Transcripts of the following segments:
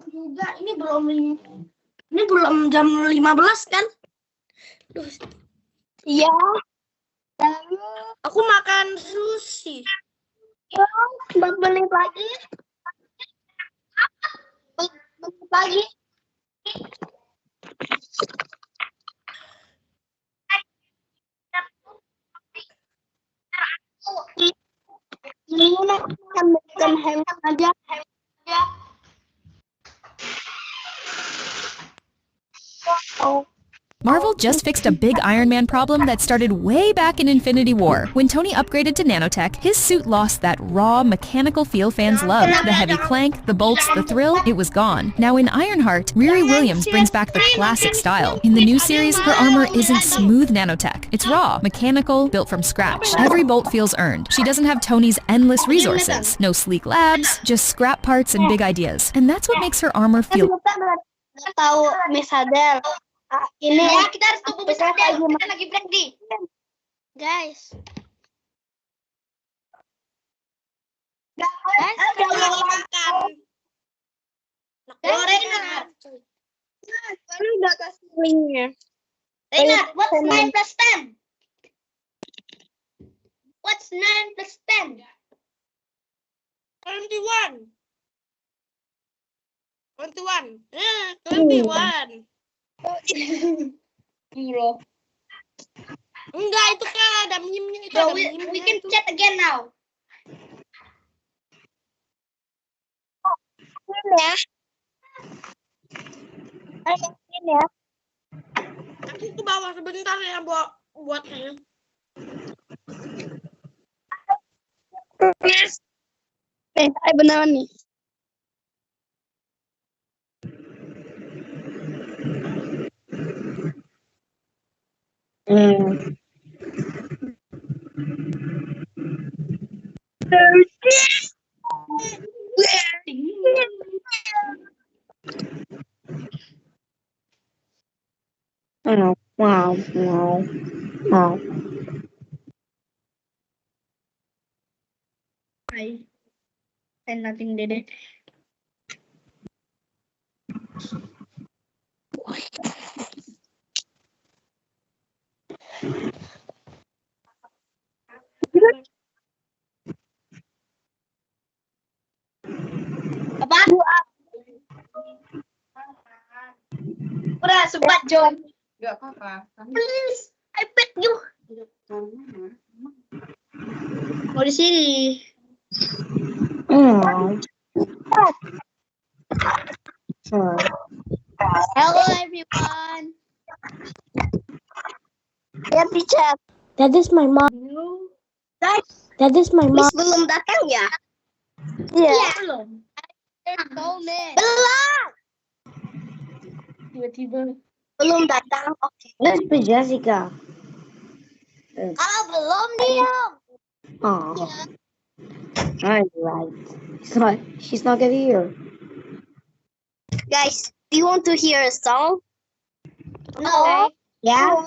Juga ini belum jam 15 kan? Iya. Aku makan sushi. Beli lagi. Beli lagi. Ini makan ham aja. Marvel just fixed a big Iron Man problem that started way back in Infinity War. When Tony upgraded to nanotech, his suit lost that raw, mechanical feel fans loved. The heavy clank, the bolts, the thrill, it was gone. Now in Ironheart, Riri Williams brings back the classic style. In the new series, her armor isn't smooth nanotech. It's raw, mechanical, built from scratch. Every bolt feels earned. She doesn't have Tony's endless resources. No sleek labs, just scrap parts and big ideas. And that's what makes her armor feel... Tahu Miss Adele. Ini Ya, kita harus tunggu besar deh. Kita lagi break nih. guys. Ada yang makan. Reina. Baru udah kasih linknya. Reina, what's 9 plus 10? What's 9 plus 10? 21. 21. 21. Bro. Enggak, itu kan ada meme-nya itu. So ada we meme-nya can itu. chat again now. Ini ya. Ini ya. Aku ke bawah sebentar ya buatnya. Yes. Beneran nih. Wow. Hai. And nothing did it. Apa? Udah sempat John. Gak apa-apa. Please, I bet you. Mau di sini. Hello everyone. Ya teacher. That is my mom. Guys, That is my mom. Miss belum datang ya? Yeah. Belum. Belum. Tiba-tiba belum datang. Oke. Let's be Jessica. Kalau belum diam. Oh. Right. She's not gonna hear. Guys, do you want to hear a song? No. Yeah.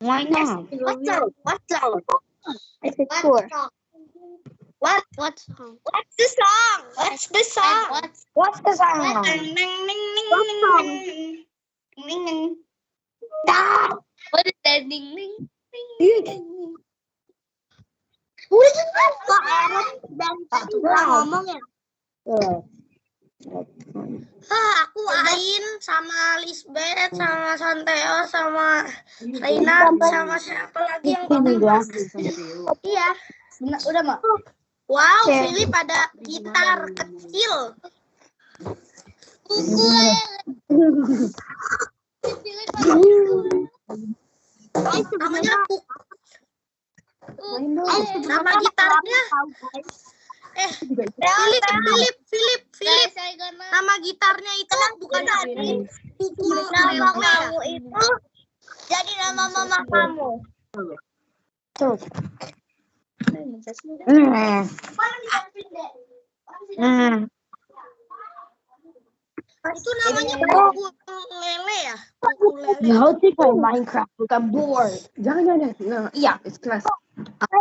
Why not? What song? What song? I said sure. What? What song? What's the song? What's the song? What's the song? What is that? Ding ding. Ngomong ya. Aku Ain sama Lisbeth sama Santeo sama Reina sama siapa lagi yang kedua? Iya. Udah mau. Wow, Philip ada gitar kecil. Namanya nama gitarnya Philip. Nama gitarnya itu bukan pukul Nama kamu itu jadi nama mama kamu. Itu namanya pukul lele ya? How to play Minecraft with a board? Jangan. Nah, iya, it's class.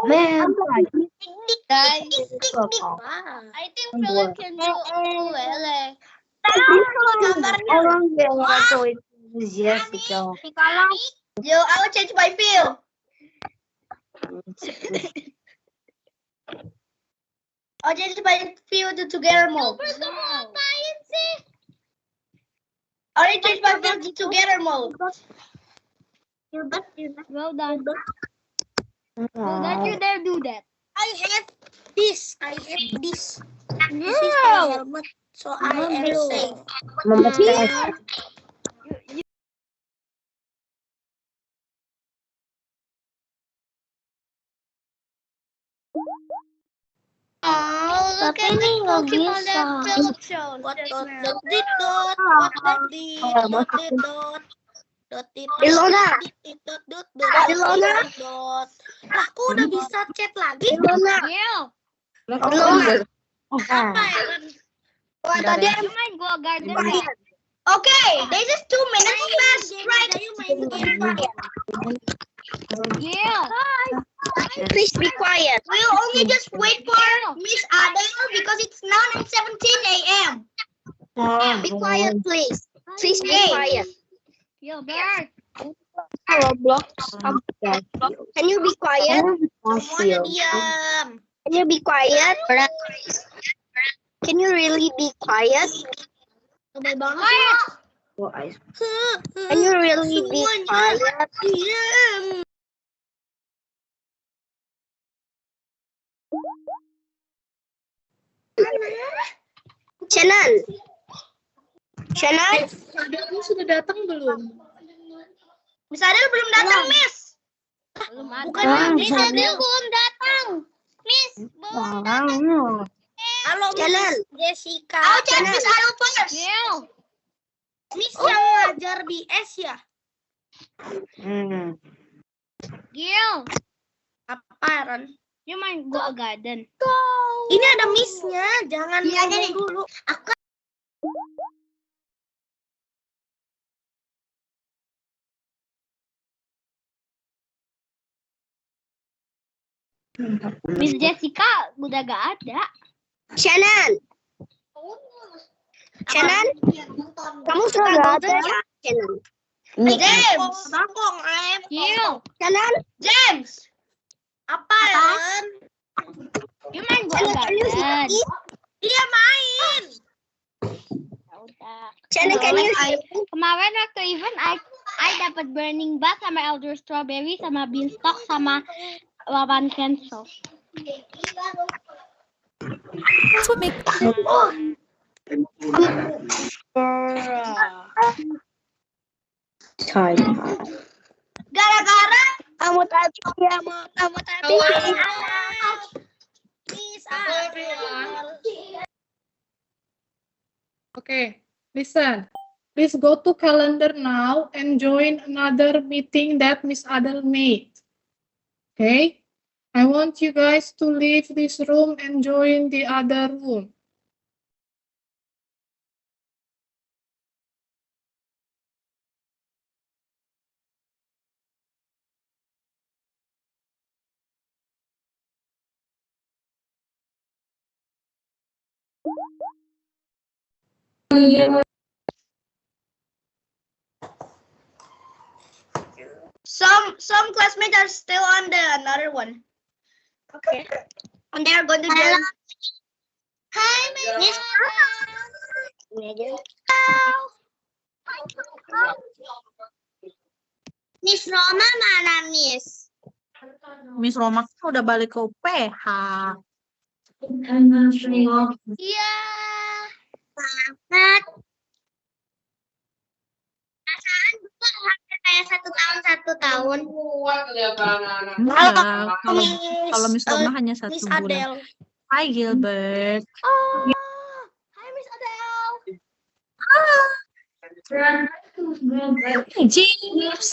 Man, Guys, football. I think Philip can do Lele. Gambarnya. Orang yang atau itu Jessica. Yo, I will change my field. I'll change my field to together mode. Ngapain sih? I'll change my field to together mode. Well done. Well done, you dare do that. I hate this. This is my helmet, so I am safe. Mama Oh, look at the Pokemon that Philip showed. What Ilona. Lah, kok udah bisa chat lagi? Ilona. Apa ya? Tadi aku main Gua Garden. Okay, this is 2 minutes fast strike. Yeah. Please be quiet. We'll only just wait for Miss Adele because it's now 9:17 a.m. Be quiet, please. Please be quiet. Yo, Bert. Roblox. Can you be quiet? Fossil. Diam. Can you be quiet? Can you really be quiet? Quiet. Can you really be quiet? Diam. Shannon. Adele sudah datang belum? Miss Adele belum datang, Miss. Bukan Miss Adele belum datang. Miss, belum datang. Halo, Miss Jessica. I'll check Miss Adele first. Miss yang ngajar di S ya? Gil. Apa, Ron? You main Gua Garden. Ini ada Miss-nya, jangan ngomong dulu. Aku Miss Jessica udah gak ada. Shannon, kamu suka Golden ya? Shannon. James, Shannon, James. Apa Ren? Dia main Golden. Dia main. Shannon, can you kemarin waktu event I dapat Burning Bat sama Elder Strawberry sama Beanstalk sama lawan cancel. That's what makes Gara-gara kamu tadi Okay, listen. Please go to calendar now and join another meeting that Miss Adele made. Okay? I want you guys to leave this room and join the other room. Some classmates are still on the another one. Okay. And they are going to join. Hi, Miss. Miss Roma mana, Miss? Miss Roma udah balik ke UPH. Iya. Selamat. Perasaan juga hampir kayak 1 tahun. Enggak, kalau Miss Roma hanya 1 Miss bulan. Adele. Hi Gilbert. Oh, hi Miss Adele. James.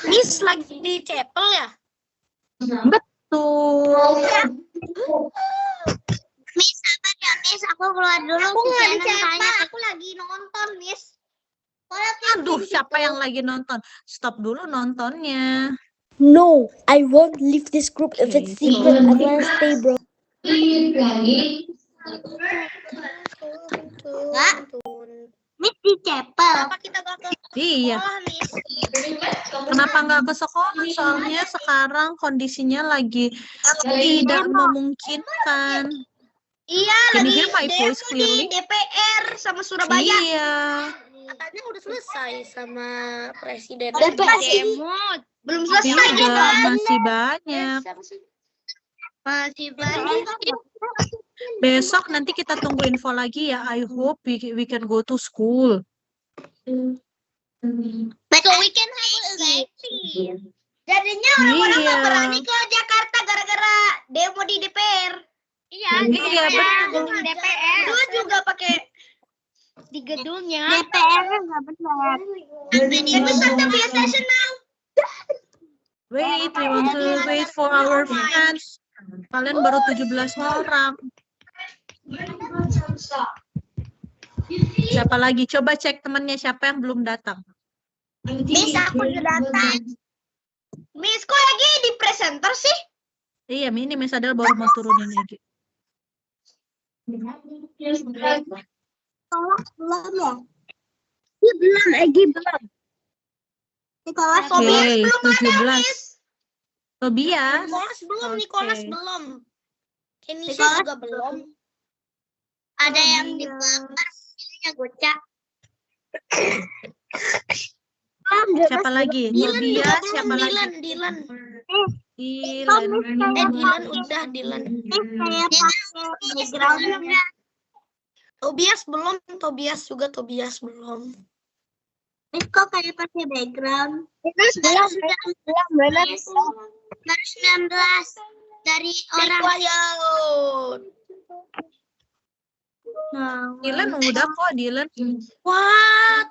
Miss lagi di chapel ya? Betul. Miss sabar ya Miss, aku keluar dulu. Aku nggak di chapel, aku lagi nonton Miss. Aduh, siapa yang lagi nonton? Stop dulu nontonnya. No, I won't leave this group if it's Okay, secret. I wanna stay, bro. Miss dicepel. Kenapa kita gak ke Iya. sekolah, Miss? Kenapa nggak ke sekolah? Soalnya sekarang kondisinya lagi tidak memungkinkan. Iya, Can lagi you hear my voice demo clearly? di DPR sama Surabaya. Iya. Katanya udah selesai sama presiden. Demo. Belum selesai Tidak, kan? masih banyak. Masih banyak. Besok nanti kita tunggu info lagi ya. I hope we can go to school. So we can have election. Jadinya orang-orang Iya. nggak berani ke Jakarta gara-gara demo di DPR. Iya, Iya, betul. DPR. Dulu juga pakai di gedungnya. DPR nggak benar. Episode the session now. Wait, we want to wait for our friends. Kalian baru 17 orang. Siapa lagi? Coba cek temannya siapa yang belum datang. Miss, aku udah datang. Miss, kok lagi di presenter sih? Iya, ini Miss Adel baru mau turunin lagi. Belum ya? Iya belum, Egi belum. Nikolas Oke, Tobias belum ada, 17. Miss. Tobias. Nicholas belum, Oke. Nicholas belum. Kenisha Nicholas juga belum. Ada yang di bawah, ya gocak. Siapa lagi? Dylan juga Tobias, belum, siapa lagi? Dylan. Dylan. Dylan udah, Dylan. saya pakai background. Tobias belum, Tobias belum. Miss kok kayak pakai background? Miss belum benar. Baru 19 dari orang. Dylan udah kok, Dylan. What?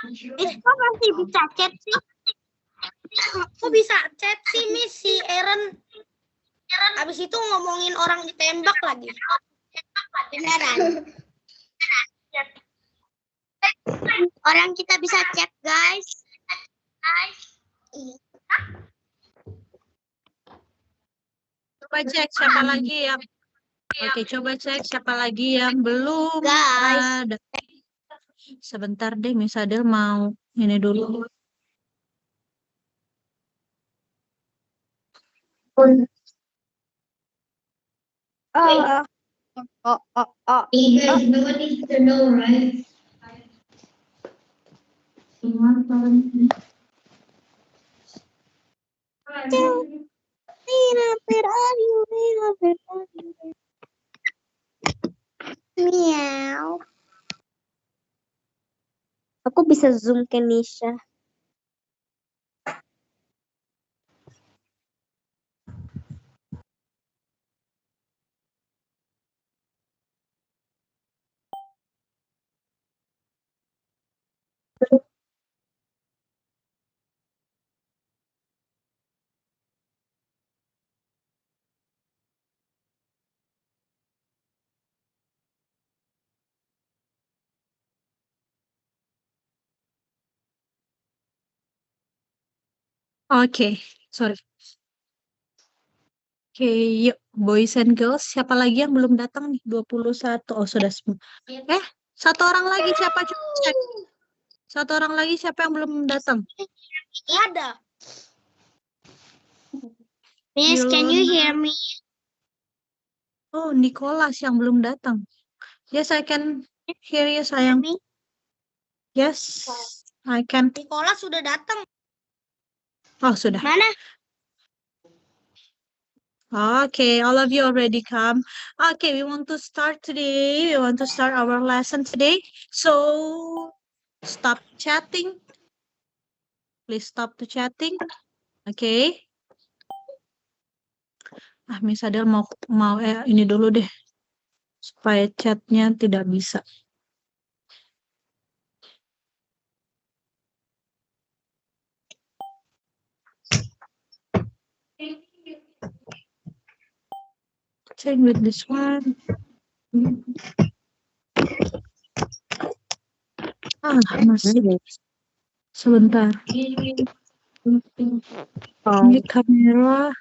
Miss kok masih bisa chat sih? Kok bisa chat sih, Miss? Si Aaron abis itu ngomongin orang ditembak lagi. Beneran. Orang kita bisa chat, guys. Coba cek siapa lagi yang Oke, coba cek siapa lagi yang belum Guys. ada. Sebentar deh, Miss Adel mau ini dulu. Miau. Aku bisa zoom ke Nisha. Oke, sorry. Oke, yuk. Boys and girls, siapa lagi yang belum datang nih? 21. Oh, sudah semua. Satu orang lagi siapa? Coba cek. Satu orang lagi siapa yang belum datang? Gak ada. Miss, can you hear me? Oh, Nicholas yang belum datang. Yes, I can hear you, sayang. Yes, I can. Nicholas sudah datang. Oh, sudah. Mana? Okay, all of you already come. Okay, we want to start today. We want to start our lesson today. So, stop chatting. Please stop the chatting. Okay. Miss Adel mau ini dulu deh. Supaya chatnya tidak bisa. Check with this one. Masih. Sebentar. Ini kamera.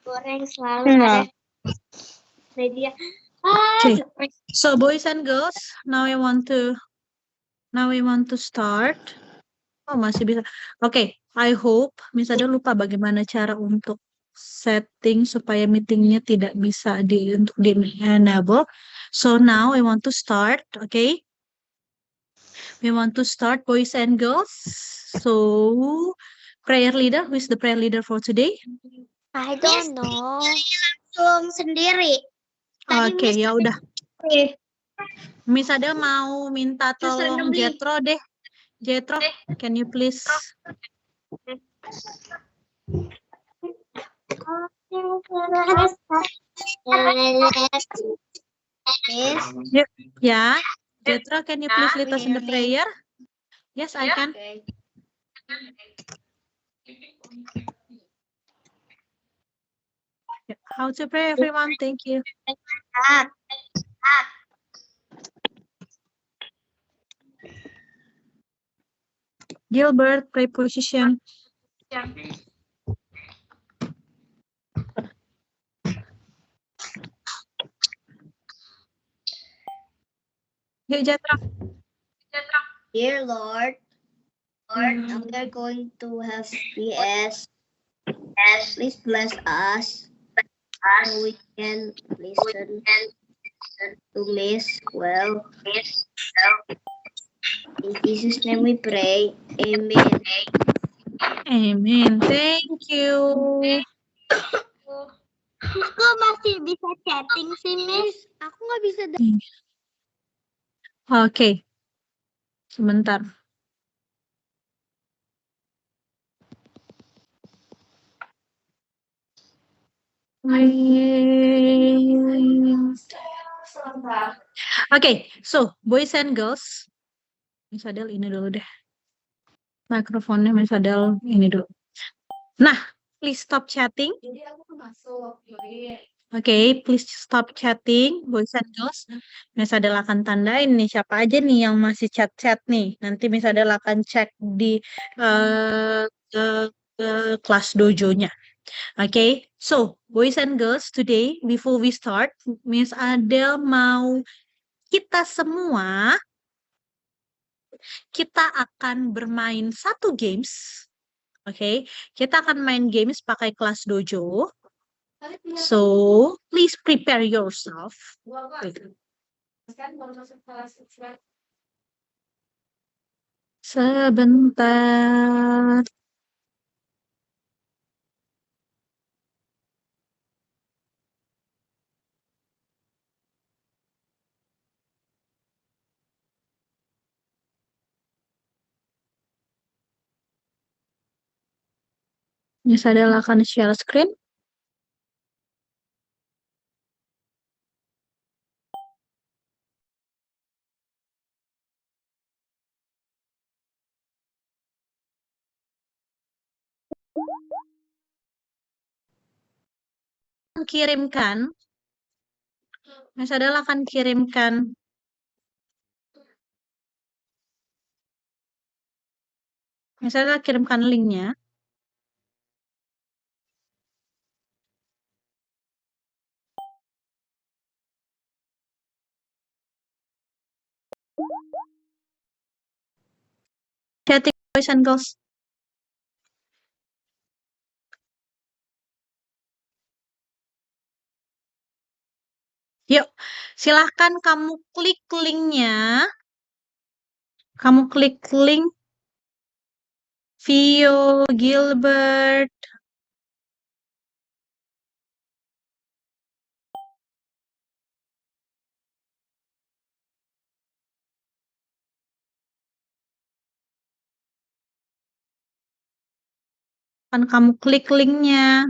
Goreng selalu ada media. Okay. So boys and girls, now we want to start. Oh, masih bisa. Okay, I hope Miss Ada lupa bagaimana cara untuk setting supaya meetingnya tidak bisa untuk di enable. So now I want to start, okay? We want to start boys and girls. So prayer leader, who is the prayer leader for today? I don't know. Langsung sendiri. Oke, ya udah. Miss Ada mau minta tolong Jetro deh. Jetro, can you please? Yeah, Jetro, can you please lead us in the prayer? Yes, I can. How to pray, everyone? Thank you. Gilbert, pray position. Yuk, Jatra. Dear Lord, now we are going to have PS. Please bless us so we can listen to Miss well. In Jesus' name we pray. Amen. Amen. Thank you. Aku masih bisa chatting sih, Miss. Aku nggak bisa. Oke. Sebentar. Oke, so boys and girls. Miss Adel ini dulu deh. Mikrofonnya Miss Adel ini dulu. Nah, please stop chatting. Oke, please stop chatting, boys and girls. Miss Adel akan tandain nih siapa aja nih yang masih chat-chat nih. Nanti Miss Adel akan cek di kelas dojonya. Okay, so boys and girls, today before we start, Miss Adel mau kita semua kita akan bermain satu games. Okay, kita akan main games pakai kelas dojo. So please prepare yourself. Sebentar. Miss Adel akan share screen. Kirimkan. Miss Adel akan kirimkan Miss Adel kirimkan linknya. Chatting boys and girls. Yuk, silahkan kamu klik linknya. Kamu klik link Vio, Gilbert. Kan kamu klik linknya.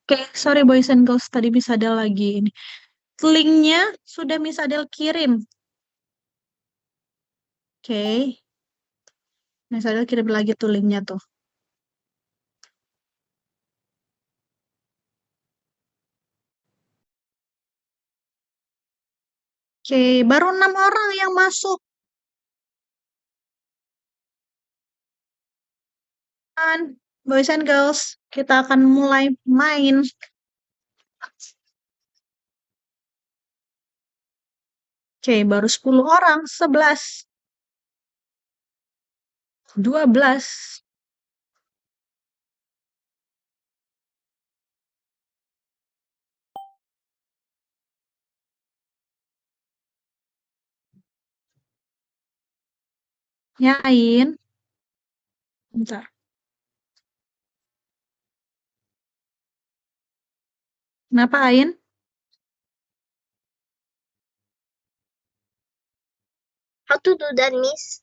Oke, sorry boys and girls, tadi Miss Adel lagi ini. Linknya sudah Miss Adel kirim. Oke. Miss Adel kirim lagi tuh linknya tuh. Oke, baru 6 orang yang masuk. Boys and girls, kita akan mulai main. Oke, baru 10 orang, 11, 12. Ya, Ain. Bentar. Kenapa, Ain? How to do that, Miss?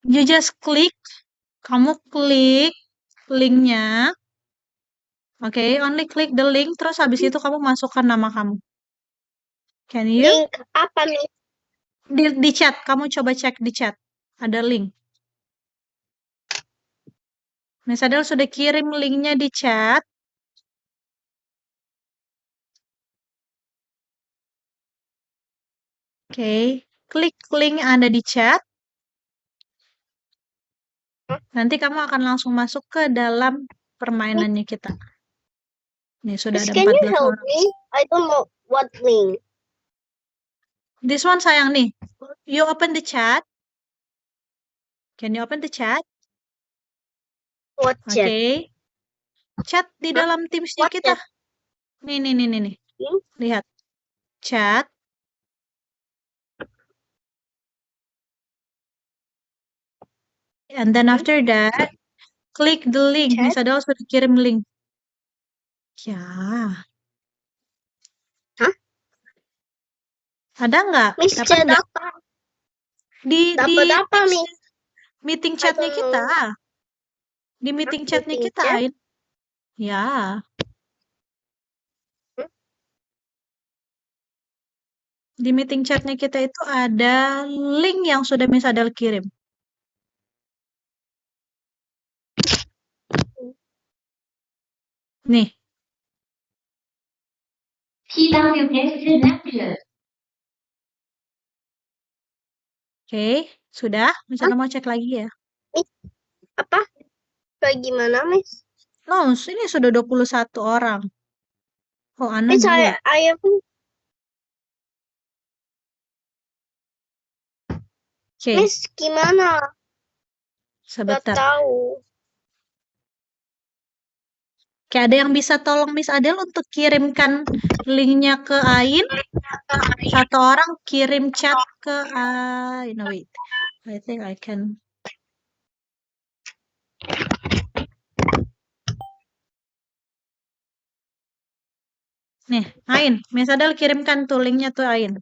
You just click. Kamu klik linknya. Oke, only click the link. Terus habis itu kamu masukkan nama kamu. Can you? Link apa, Miss? Di chat. Kamu coba cek di chat. Ada link. Miss Adel sudah kirim linknya di chat. Oke, klik link yang ada di chat. Nanti kamu akan langsung masuk ke dalam permainannya kita. Nih, sudah Miss, ada can you 14 help orang. me? I don't know what link. This one sayang nih. You open the chat. Can you open the chat? What Oke. chat? Chat di dalam Teams-nya What kita. chat? Nih. Hmm? Lihat. Chat. And then after that, click the link. Chat? Miss Adel sudah kirim link. Ya. Hah? Ada nggak? Miss, Dapat chat nggak? apa? Di Dapat apa, Teams Miss? meeting I chatnya don't kita. know. Di meeting chatnya Meeting kita, chat? Ain. Ya. Hmm? Di meeting chatnya kita itu ada link yang sudah Miss Adel kirim. Nih. Oke, sudah. Miss Adel mau cek lagi ya. Miss, apa? Kayak gimana, Miss? No, ini sudah 21 orang. Oh, Ana Miss, 2. I pun Oke, Miss, gimana? Gak sebentar. tahu. Oke, ada yang bisa tolong Miss Adel untuk kirimkan linknya ke Ain? Satu orang kirim chat ke Ain. No, wait. I think I can. Nih, Ain. Miss Adel kirimkan tuh linknya tuh Ain.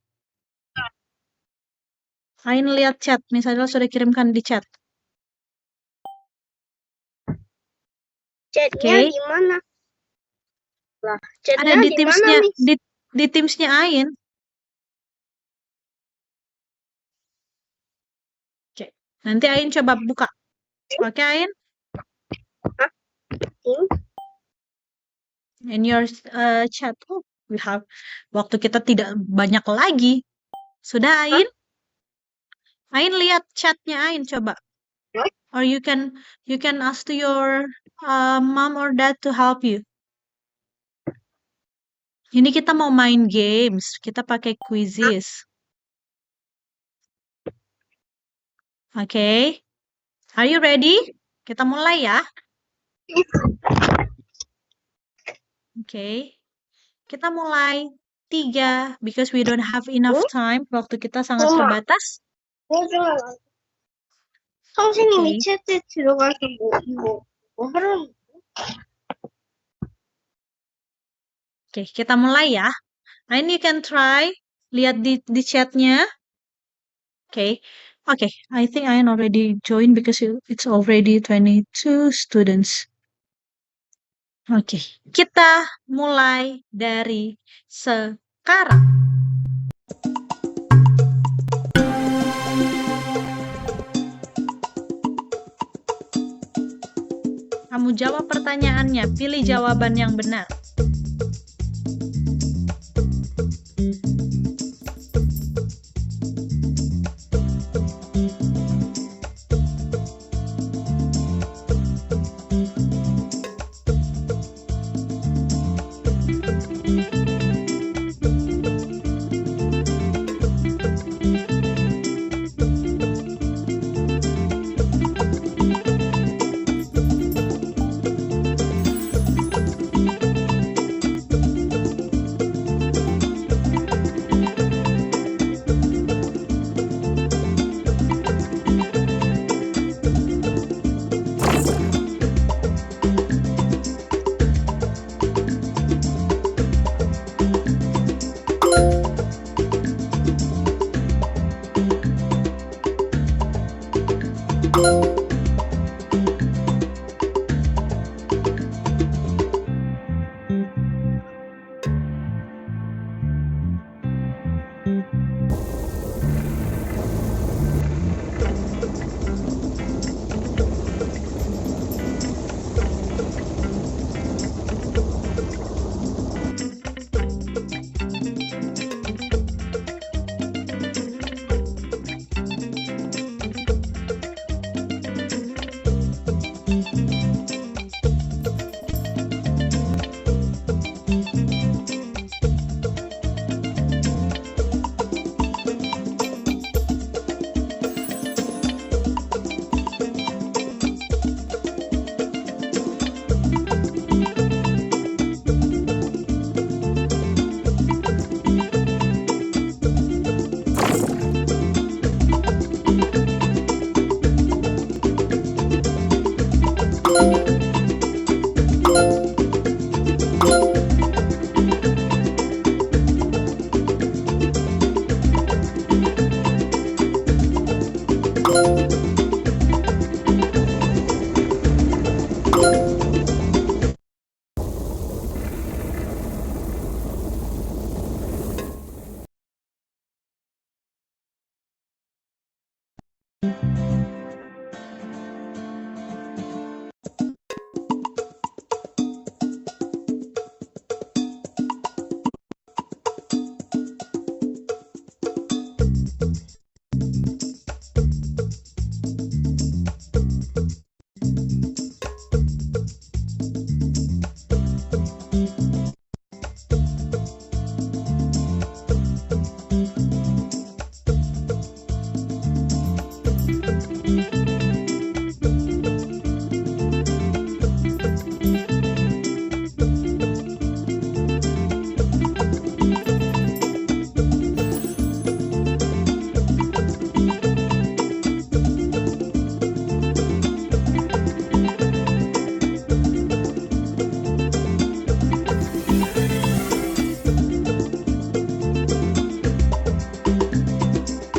Ain lihat chat. Miss Adel sudah kirimkan di chat. Chatnya Oke. di mana? Lah, Ada chatnya di di mana, Teams-nya, Miss? di Teams-nya Ain. Oke. Nanti Ain coba buka. Oke, Ain? Hah? Tim? In your chat. Oh, we have. Waktu kita tidak banyak lagi. Sudah, Ain? Ain lihat chatnya Ain coba. What? Or you can ask to your mom or dad to help you. Ini kita mau main games. Kita pakai quizzes. Oke. Are you ready? Kita mulai ya. Oke. Kita mulai 3 because we don't have enough time. Waktu kita sangat Mama. terbatas. 선생님이 오케이. 챗에 들어가서 뭐 하라는 Oke, kita mulai ya. Ain, you can try. Lihat di chatnya. Oke. Oke, I think Ain already joined because it's already 22 students. Oke, kita mulai dari sekarang. Kamu jawab pertanyaannya, pilih jawaban yang benar.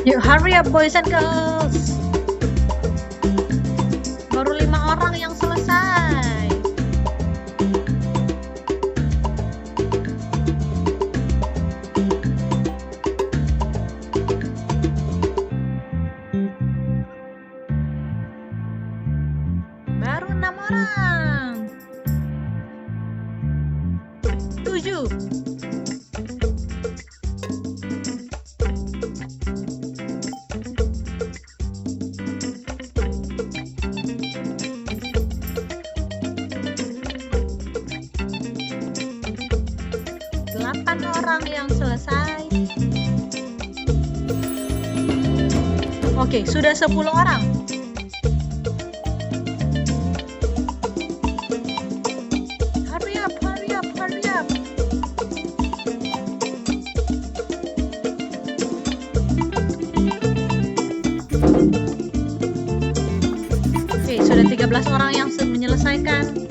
Yuk, hurry up boys and girls. Baru 5 orang yang selesai. Baru 6 orang. 7. 8 orang yang selesai. Oke, sudah 10 orang. Hurry up, hurry up, hurry up. Oke, sudah 13 orang yang menyelesaikan.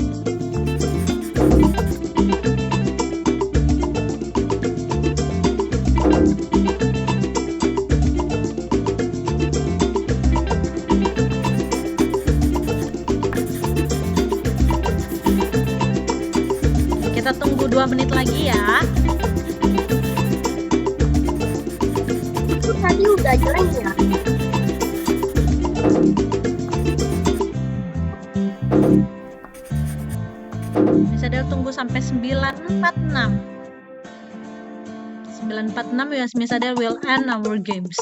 lagi ya. Itu tadi udah jelek ya. Miss Adele tunggu sampai 9.46. 9.46 yes, Miss Adele will end our games.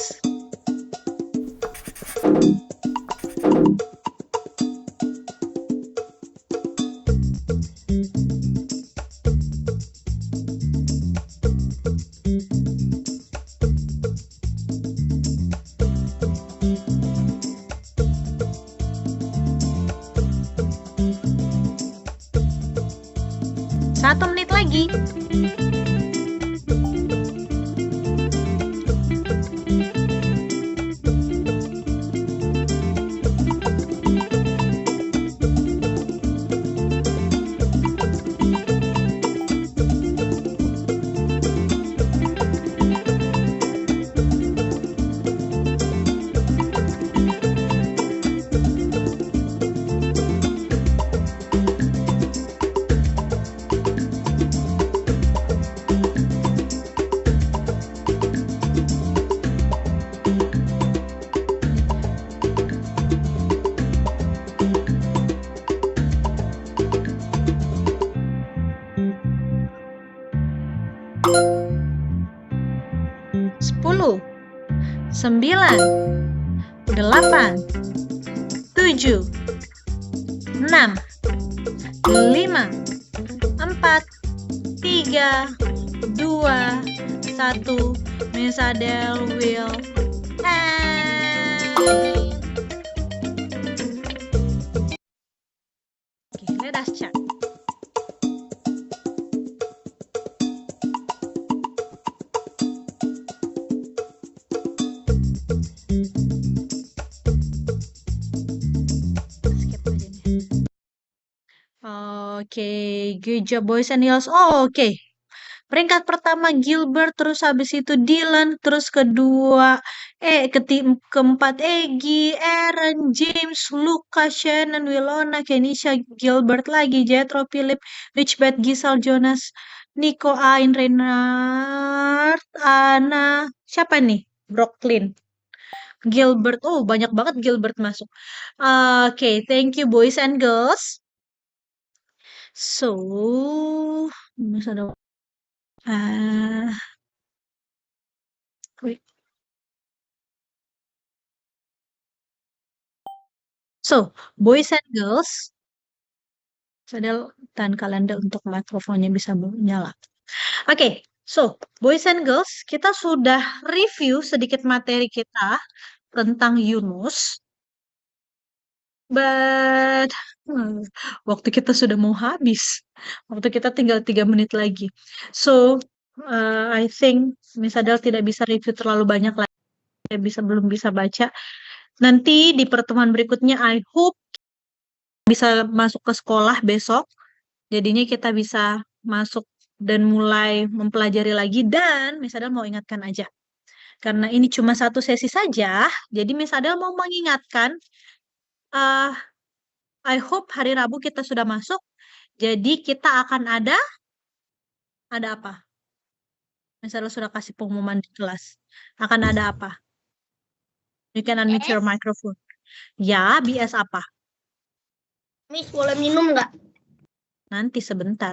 Satu menit lagi. Sepuluh, 9, 8, 7, 6, 5, 4, 3, 2, 1. Miss Adele will end. Okay, let us check. Skip aja nih. Oke, good job boys and girls. Oh, oke. Peringkat pertama Gilbert, terus habis itu Dylan, terus keempat Egy, Aaron, James, Luca, Shannon, Wilona, Kenisha, Gilbert lagi, Jethro, Philip, Richbeth, Gisal, Jonas, Nico, Ain, Renard, Anna, siapa nih? Brooklyn. Gilbert, oh banyak banget Gilbert masuk. Oke, thank you boys and girls. So, Mas ada wait. So, boys and girls, padahal tahan kalender untuk mikrofonnya bisa nyala. Oke, so boys and girls, kita sudah review sedikit materi kita tentang Yunus. But waktu kita sudah mau habis. Waktu kita tinggal 3 menit lagi. So, I think Miss Adele tidak bisa review terlalu banyak lagi. Belum bisa baca. Nanti di pertemuan berikutnya, I hope bisa masuk ke sekolah besok. Jadinya kita bisa masuk dan mulai mempelajari lagi. Dan Miss Adele mau ingatkan aja. Karena ini cuma satu sesi saja, jadi Miss Adele mau mengingatkan, I hope hari Rabu kita sudah masuk. Jadi kita akan ada apa? Miss Adele sudah kasih pengumuman di kelas. Akan ada apa? You can unmute your microphone. Ya, BS apa? Miss, boleh minum nggak? Nanti sebentar.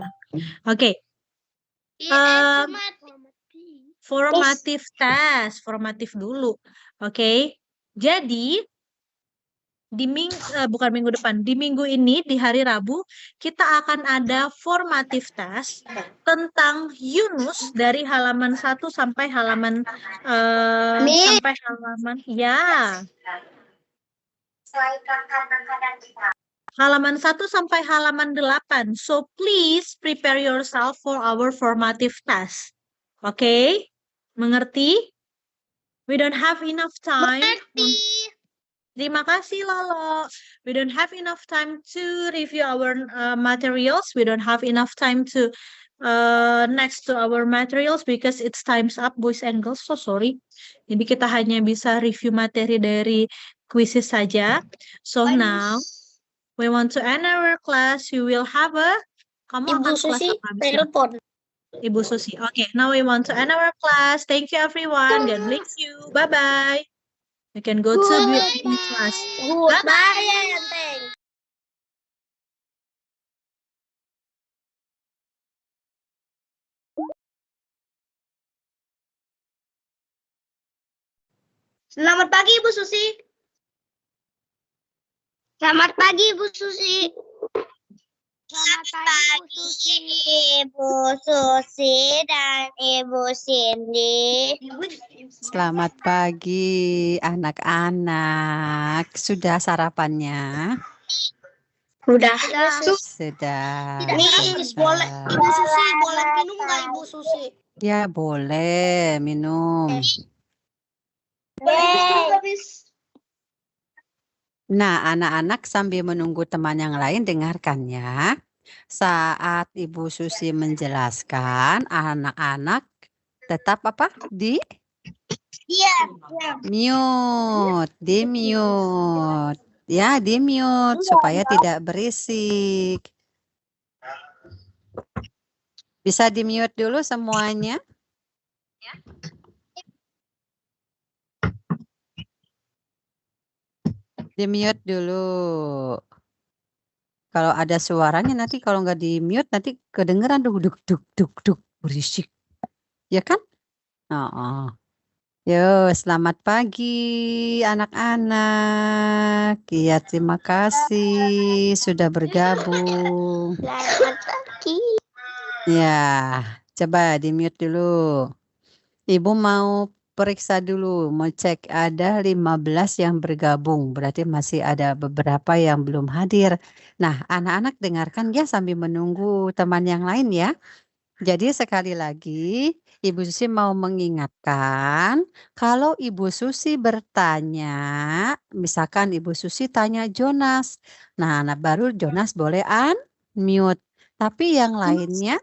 Oke. Iya, Formative test. Formatif dulu. Oke. Jadi, bukan minggu depan, di minggu ini, di hari Rabu, kita akan ada formative test tentang Yunus dari halaman 1 sampai halaman ya. Halaman 1 sampai halaman 8. So please prepare yourself for our formative test. Oke? Mengerti? We don't have enough time. Terima kasih, Lolo. We don't have enough time to review our materials. We don't have enough time to next to our materials because it's time's up, boys and girls. So sorry. Jadi kita hanya bisa review materi dari quizzes saja. So now we want to end our class. You will have a. Kamu akan kelas apa? Ibu Susi. Okay, now we want to end our class. Thank you everyone. God bless you. Bye-bye. You can go to your class. Bye-bye, Yanteng. Selamat pagi, Ibu Susi. Selamat pagi, Ibu Susi. Selamat pagi, Ibu Susi dan Ibu Cindy. Selamat pagi anak-anak. Sudah sarapannya? Sudah. Sudah. Miss, boleh Ibu Susi boleh minum nggak Ibu Susi? Ya boleh minum. Nah, anak-anak sambil menunggu teman yang lain dengarkan ya. Saat Ibu Susi menjelaskan, anak-anak tetap apa? Iya. Mute, di mute. Ya, di mute supaya tidak berisik. Bisa di mute dulu semuanya. Di mute dulu. Kalau ada suaranya nanti kalau nggak di mute nanti kedengeran duk berisik. Ya kan? Oh. Yo, selamat pagi anak-anak. Ya, terima kasih sudah bergabung. Selamat pagi. Ya, coba di mute dulu. Ibu mau periksa dulu, mau cek ada 15 yang bergabung, berarti masih ada beberapa yang belum hadir. Nah, anak-anak dengarkan ya sambil menunggu teman yang lain ya. Jadi sekali lagi, Ibu Susi mau mengingatkan, kalau Ibu Susi bertanya, misalkan Ibu Susi tanya Jonas, nah baru Jonas boleh unmute. Tapi yang lainnya,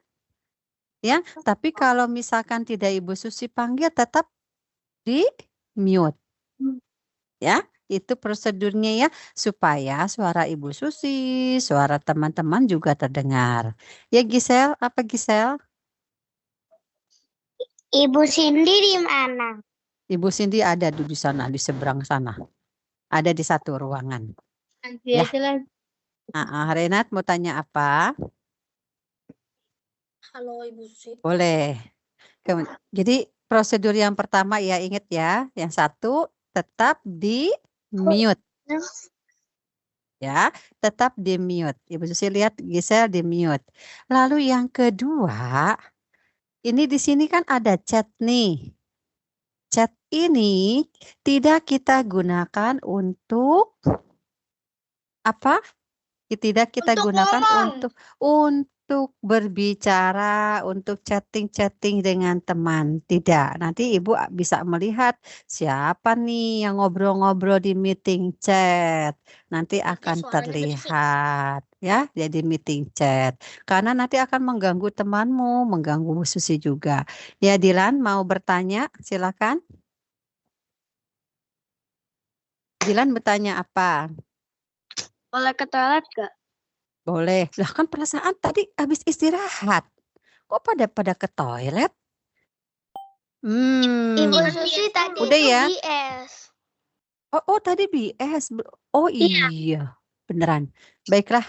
ya, tapi kalau misalkan tidak Ibu Susi panggil tetap di mute. Ya, itu prosedurnya ya, supaya suara Ibu Susi, suara teman-teman juga terdengar. Ya Gisel, apa Gisel? Ibu Cindy di mana? Ibu Cindy ada di sana, di seberang sana. Ada di satu ruangan. Ya. Renat mau tanya apa? Halo Ibu Susi. Boleh. Jadi prosedur yang pertama ya ingat ya, yang satu tetap di mute. Ya, tetap di mute. Ibu Susi lihat Gisel di mute. Lalu yang kedua, ini di sini kan ada chat nih. Chat ini tidak kita gunakan untuk apa? Tidak kita Untuk gunakan ngomong. untuk berbicara, untuk chatting-chatting dengan teman. Tidak. Nanti Ibu bisa melihat siapa nih yang ngobrol-ngobrol di meeting chat. Nanti akan terlihat ya, jadi meeting chat. Karena nanti akan mengganggu temanmu, mengganggu Bu Susi juga. Ya, Dilan mau bertanya, silakan. Dilan bertanya apa? Boleh ke toilet gak? Boleh. Lah kan perasaan tadi habis istirahat. Kok pada ke toilet? Ibu Susi tadi Udah itu ya? BS. Oh tadi BS. Oh iya. Beneran. Baiklah.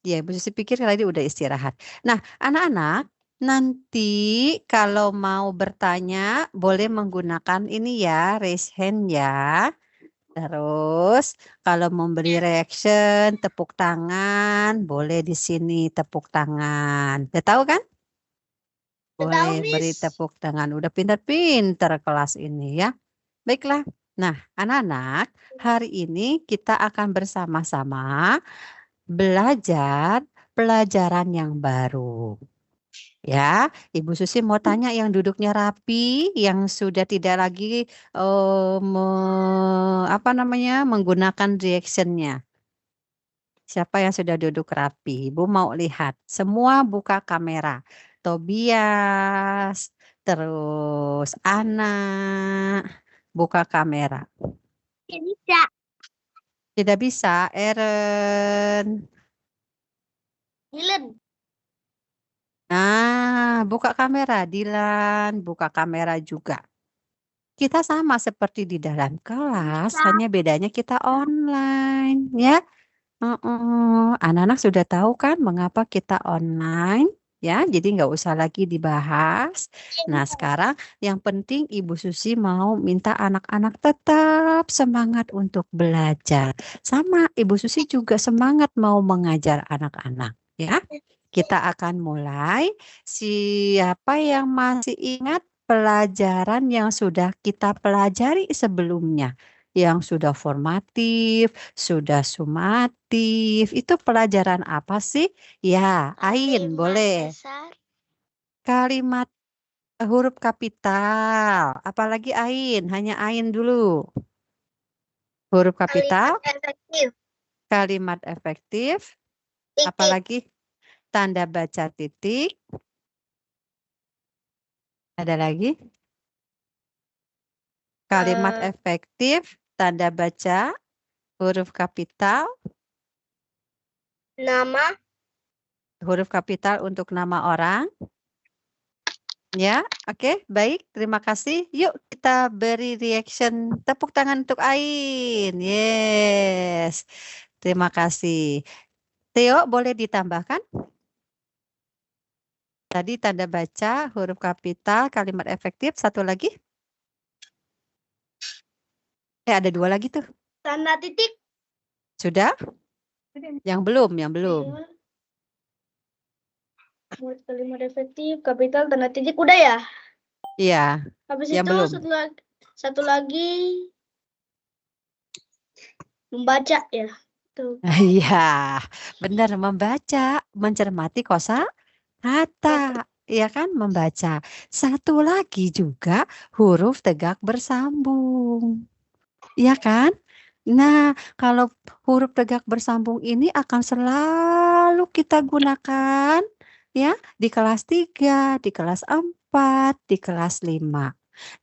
Ya, Ibu Susi pikir tadi udah istirahat. Nah, anak-anak, nanti kalau mau bertanya boleh menggunakan ini ya, raise hand ya. Terus kalau memberi reaction, tepuk tangan, boleh di sini tepuk tangan. Udah tahu kan? Boleh beri tepuk tangan. Udah pintar-pintar kelas ini ya. Baiklah. Nah, anak-anak, hari ini kita akan bersama-sama belajar pelajaran yang baru. Ya, Ibu Susi mau tanya yang duduknya rapi, yang sudah tidak lagi menggunakan reactionnya. Siapa yang sudah duduk rapi? Ibu mau lihat. Semua buka kamera. Tobias, terus Ana, buka kamera. Bisa. Tidak bisa, Eren. Dilan. Nah, buka kamera, Dilan, buka kamera juga. Kita sama seperti di dalam kelas, hanya bedanya kita online, ya. Anak-anak sudah tahu kan mengapa kita online, ya? Jadi nggak usah lagi dibahas. Nah, sekarang yang penting Ibu Susi mau minta anak-anak tetap semangat untuk belajar. Sama, Ibu Susi juga semangat mau mengajar anak-anak, ya. Kita akan mulai. Siapa yang masih ingat pelajaran yang sudah kita pelajari sebelumnya? Yang sudah formatif, sudah sumatif. Itu pelajaran apa sih? Ya, Ain, boleh. Kalimat huruf kapital. Apalagi Ain, hanya Ain dulu. Huruf kapital, kalimat efektif. Apalagi tanda baca titik. Ada lagi? Kalimat efektif, tanda baca, huruf kapital. Nama. Huruf kapital untuk nama orang. Ya, oke, baik. Terima kasih. Yuk kita beri reaction tepuk tangan untuk Ain. Yes. Terima kasih. Theo, boleh ditambahkan? Tadi tanda baca, huruf kapital, kalimat efektif. Satu lagi. Ada dua lagi tuh. Tanda titik. Sudah? Yang belum. Kalimat efektif, kapital, tanda titik. Udah ya? Iya. Habis yang itu belum. satu lagi membaca ya. Tuh. Iya, benar, membaca, mencermati kosa kata, ya kan, membaca. Satu lagi juga huruf tegak bersambung, ya kan? Nah, kalau huruf tegak bersambung ini akan selalu kita gunakan, ya, di kelas 3, di kelas 4, di kelas 5.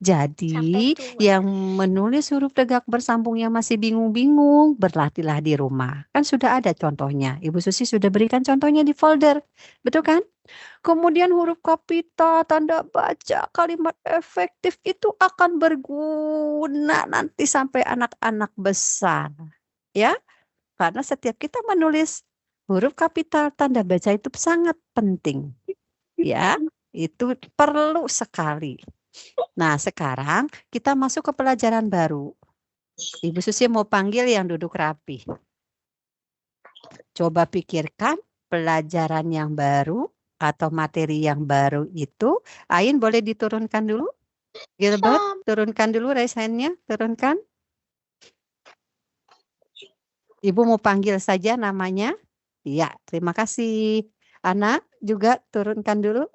Jadi, yang menulis huruf tegak bersambung yang masih bingung-bingung, berlatihlah di rumah. Kan sudah ada contohnya. Ibu Susi sudah berikan contohnya di folder. Betul kan? Kemudian huruf kapital, tanda baca, kalimat efektif itu akan berguna nanti sampai anak-anak besar. Ya, karena setiap kita menulis huruf kapital, tanda baca itu sangat penting. Ya, itu perlu sekali. Nah, sekarang kita masuk ke pelajaran baru. Ibu Susi mau panggil yang duduk rapi. Coba pikirkan pelajaran yang baru atau materi yang baru itu. Ain boleh diturunkan dulu? Gilbert, turunkan dulu raise hand-nya, turunkan. Ibu mau panggil saja namanya. Iya, terima kasih. Anak juga turunkan dulu.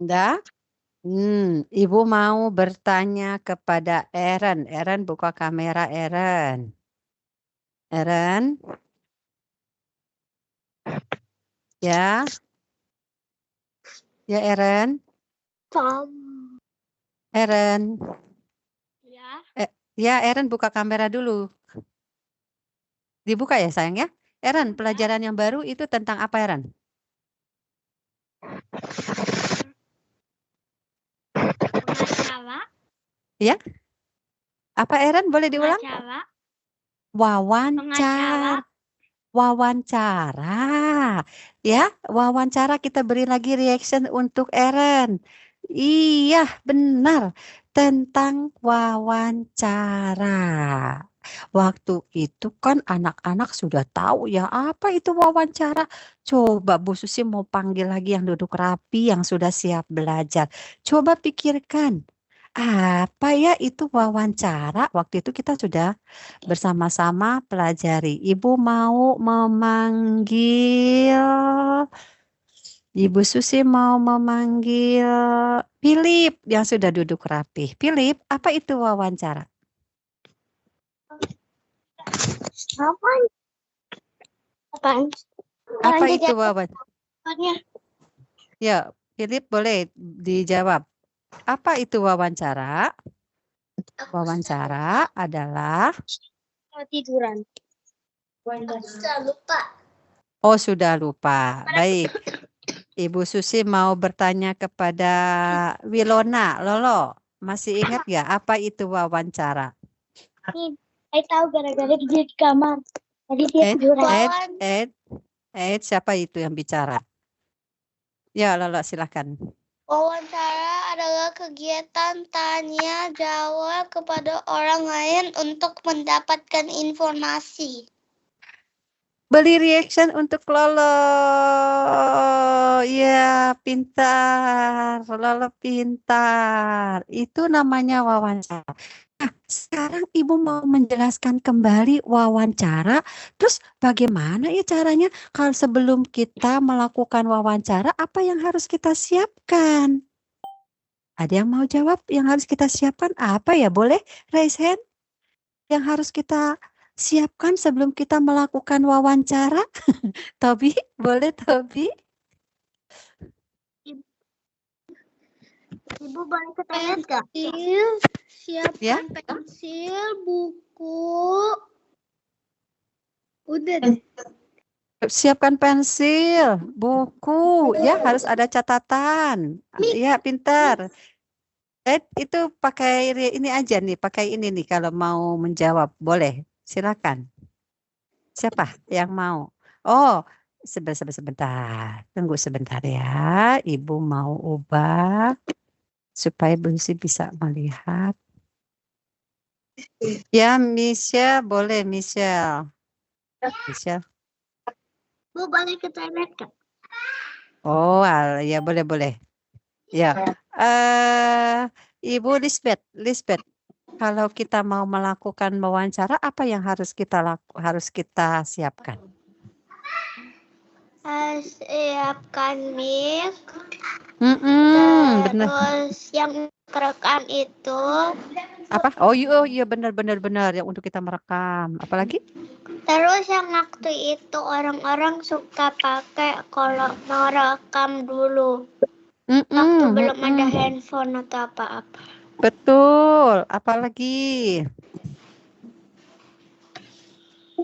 Udah? Ibu mau bertanya kepada Eren. Eren, buka kamera Eren. Eren. Ya. Ya, Eren. Eren. Ya. Ya, Eren buka kamera dulu. Dibuka ya, sayang ya. Eren, pelajaran yang baru itu tentang apa, Eren? Ya. Apa Eren boleh diulang? Wawancara. Wawancara. Ya, wawancara kita beri lagi reaction untuk Eren. Iya, benar. Tentang wawancara. Waktu itu kan anak-anak sudah tahu ya apa itu wawancara. Coba Bu Susi mau panggil lagi yang duduk rapi, yang sudah siap belajar. Coba pikirkan. Apa ya itu wawancara? Waktu itu kita sudah bersama-sama pelajari. Ibu mau memanggil, Ibu Susi mau memanggil Philip yang sudah duduk rapi. Philip, apa itu wawancara? Apa itu wawancara? Ya, Philip boleh dijawab. Apa itu wawancara? Wawancara adalah Tiduran. Lupa. Oh, sudah lupa. Baik. Ibu Susi mau bertanya kepada Wilona. Lolo, masih ingat nggak apa itu wawancara? Saya tahu gara-gara dia di kamar. Tadi dia tiduran. Siapa itu yang bicara? Ya, Lolo, silakan. Wawancara adalah kegiatan tanya jawab kepada orang lain untuk mendapatkan informasi. Beli reaction untuk Lolo. Ya, pintar. Lolo pintar. Itu namanya wawancara. Nah, sekarang Ibu mau menjelaskan kembali wawancara. Terus bagaimana ya caranya? Kalau sebelum kita melakukan wawancara, apa yang harus kita siapkan? Ada yang mau jawab? Yang harus kita siapkan apa ya? Boleh raise hand? Yang harus kita siapkan sebelum kita melakukan wawancara? Tobi, boleh Tobi? Ibu boleh ke toilet nggak? Siapkan pensil, buku. Udah deh. Siapkan pensil, buku, ya harus ada catatan. Ya, pintar. Itu pakai ini aja nih, pakai ini nih kalau mau menjawab. Boleh, silakan. Siapa yang mau? Oh, sebentar. Tunggu sebentar ya. Ibu mau ubah supaya Bu Susi bisa melihat. Ya, Michelle, boleh Michelle. Michelle. Bu boleh ke toilet nggak? Oh, ya boleh. Ya, Ibu Lisbeth, kalau kita mau melakukan wawancara, apa yang harus kita siapkan? Siapkan mic. Benar. Terus yang kerekam itu. Apa? Oh iya benar yang untuk kita merekam. Apalagi? Terus yang waktu itu orang-orang suka pakai kalau mau rekam dulu. Waktu belum ada handphone atau apa-apa. Betul. Apalagi?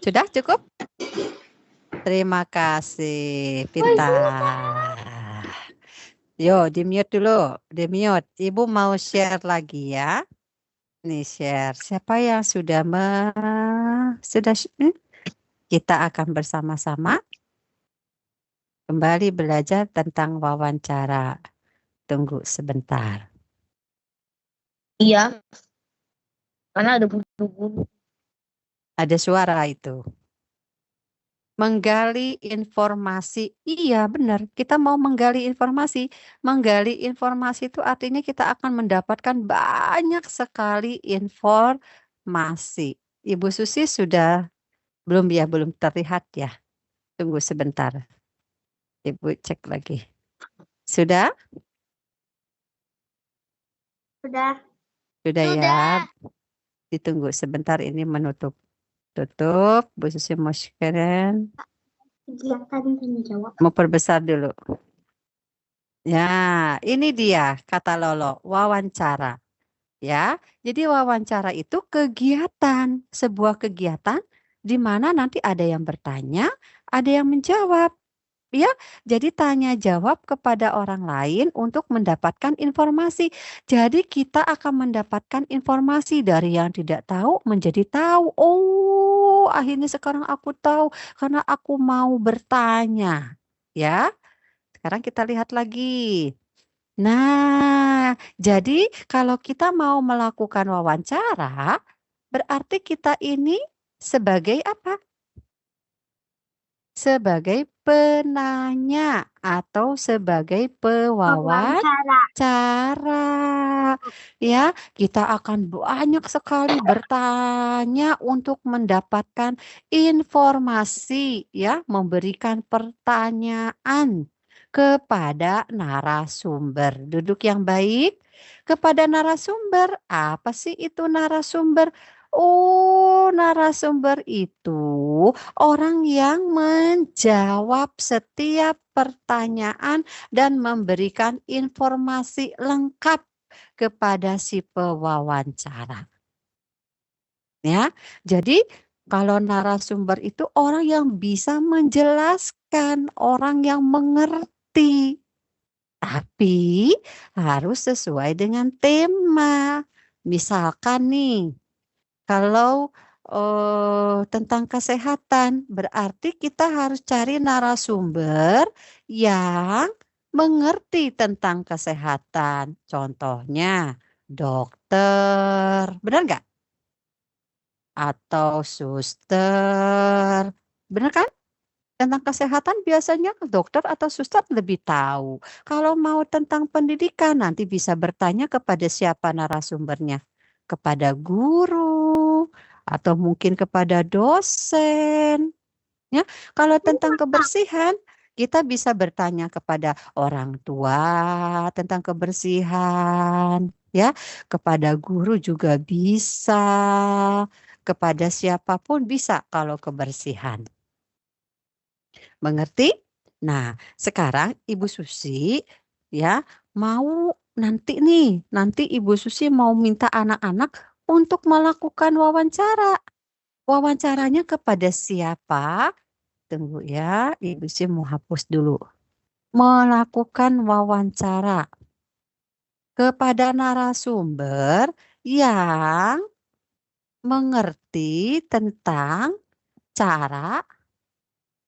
Sudah cukup? Terima kasih. Pintar. Yo, di-mute dulu. Di-mute. Ibu mau share lagi ya. Nih share. Siapa yang sudah kita akan bersama-sama kembali belajar tentang wawancara. Tunggu sebentar. Iya. Karena ada bulu-bulu. Ada suara itu. Menggali informasi. Iya, benar. Kita mau menggali informasi. Menggali informasi itu artinya kita akan mendapatkan banyak sekali informasi. Ibu Susi sudah belum terlihat ya. Tunggu sebentar. Ibu cek lagi. Sudah? Sudah. Ya. Ditunggu sebentar ini menutup. Tutup. Bu Susi mau share. Mau perbesar dulu. Ya, ini dia kata Lolo, wawancara. Ya, jadi wawancara itu kegiatan, sebuah kegiatan di mana nanti ada yang bertanya, ada yang menjawab. Ya, jadi tanya jawab kepada orang lain untuk mendapatkan informasi. Jadi kita akan mendapatkan informasi dari yang tidak tahu menjadi tahu. Oh, akhirnya sekarang aku tahu karena aku mau bertanya. Ya, sekarang kita lihat lagi. Nah, jadi kalau kita mau melakukan wawancara, berarti kita ini sebagai apa? Sebagai penanya atau sebagai pewawancara. Ya, kita akan banyak sekali bertanya untuk mendapatkan informasi, ya, memberikan pertanyaan kepada narasumber. Duduk yang baik kepada narasumber. Apa sih itu narasumber? Oh, narasumber itu orang yang menjawab setiap pertanyaan dan memberikan informasi lengkap kepada si pewawancara. Ya, jadi kalau narasumber itu orang yang bisa menjelaskan mendengarkan, orang yang mengerti. Tapi harus sesuai dengan tema. Misalkan nih, kalau tentang kesehatan, berarti kita harus cari narasumber yang mengerti tentang kesehatan. Contohnya dokter, benar nggak? Atau suster, benar kan? Tentang kesehatan biasanya dokter atau suster lebih tahu. Kalau mau tentang pendidikan nanti bisa bertanya kepada siapa narasumbernya. Kepada guru atau mungkin kepada dosen. Ya, kalau tentang kebersihan kita bisa bertanya kepada orang tua tentang kebersihan, ya, kepada guru juga bisa, kepada siapapun bisa kalau kebersihan. Mengerti? Nah, sekarang Ibu Susi ya mau nanti Ibu Susi mau minta anak-anak untuk melakukan wawancara. Wawancaranya kepada siapa? Tunggu ya, Ibu Susi mau hapus dulu. Melakukan wawancara kepada narasumber yang mengerti tentang cara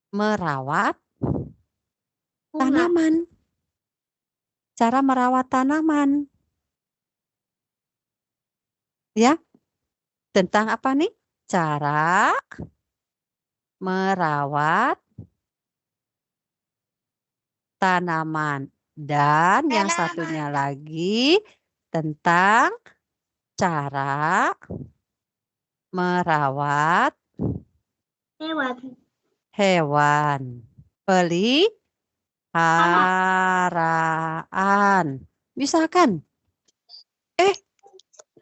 merawat tanaman. Cara merawat tanaman. Ya, tentang apa nih? Cara merawat tanaman. Dan yang satunya lagi tentang cara merawat hewan. Peliharaan. Misalkan,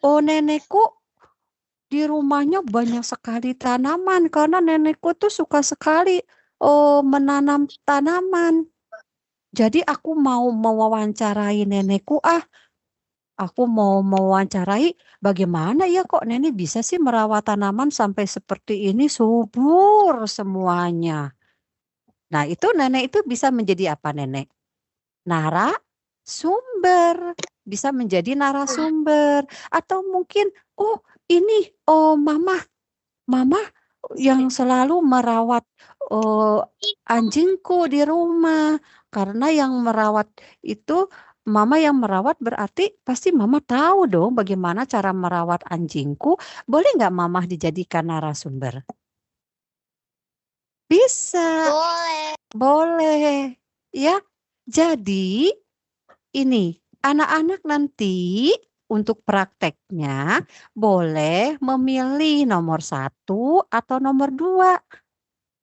nenekku di rumahnya banyak sekali tanaman karena nenekku tuh suka sekali menanam tanaman. Jadi aku mau mewawancarai nenekku. Aku mau mewawancarai bagaimana ya kok nenek bisa sih merawat tanaman sampai seperti ini subur semuanya. Nah, itu nenek itu bisa menjadi apa nenek? Narasumber. Bisa menjadi narasumber. Atau mungkin, ini mama yang selalu merawat anjingku di rumah. Karena yang merawat itu mama yang merawat berarti pasti mama tahu dong bagaimana cara merawat anjingku. Boleh nggak mama dijadikan narasumber? Bisa. Boleh. Ya. Jadi ini anak-anak nanti untuk prakteknya boleh memilih nomor 1 atau nomor 2.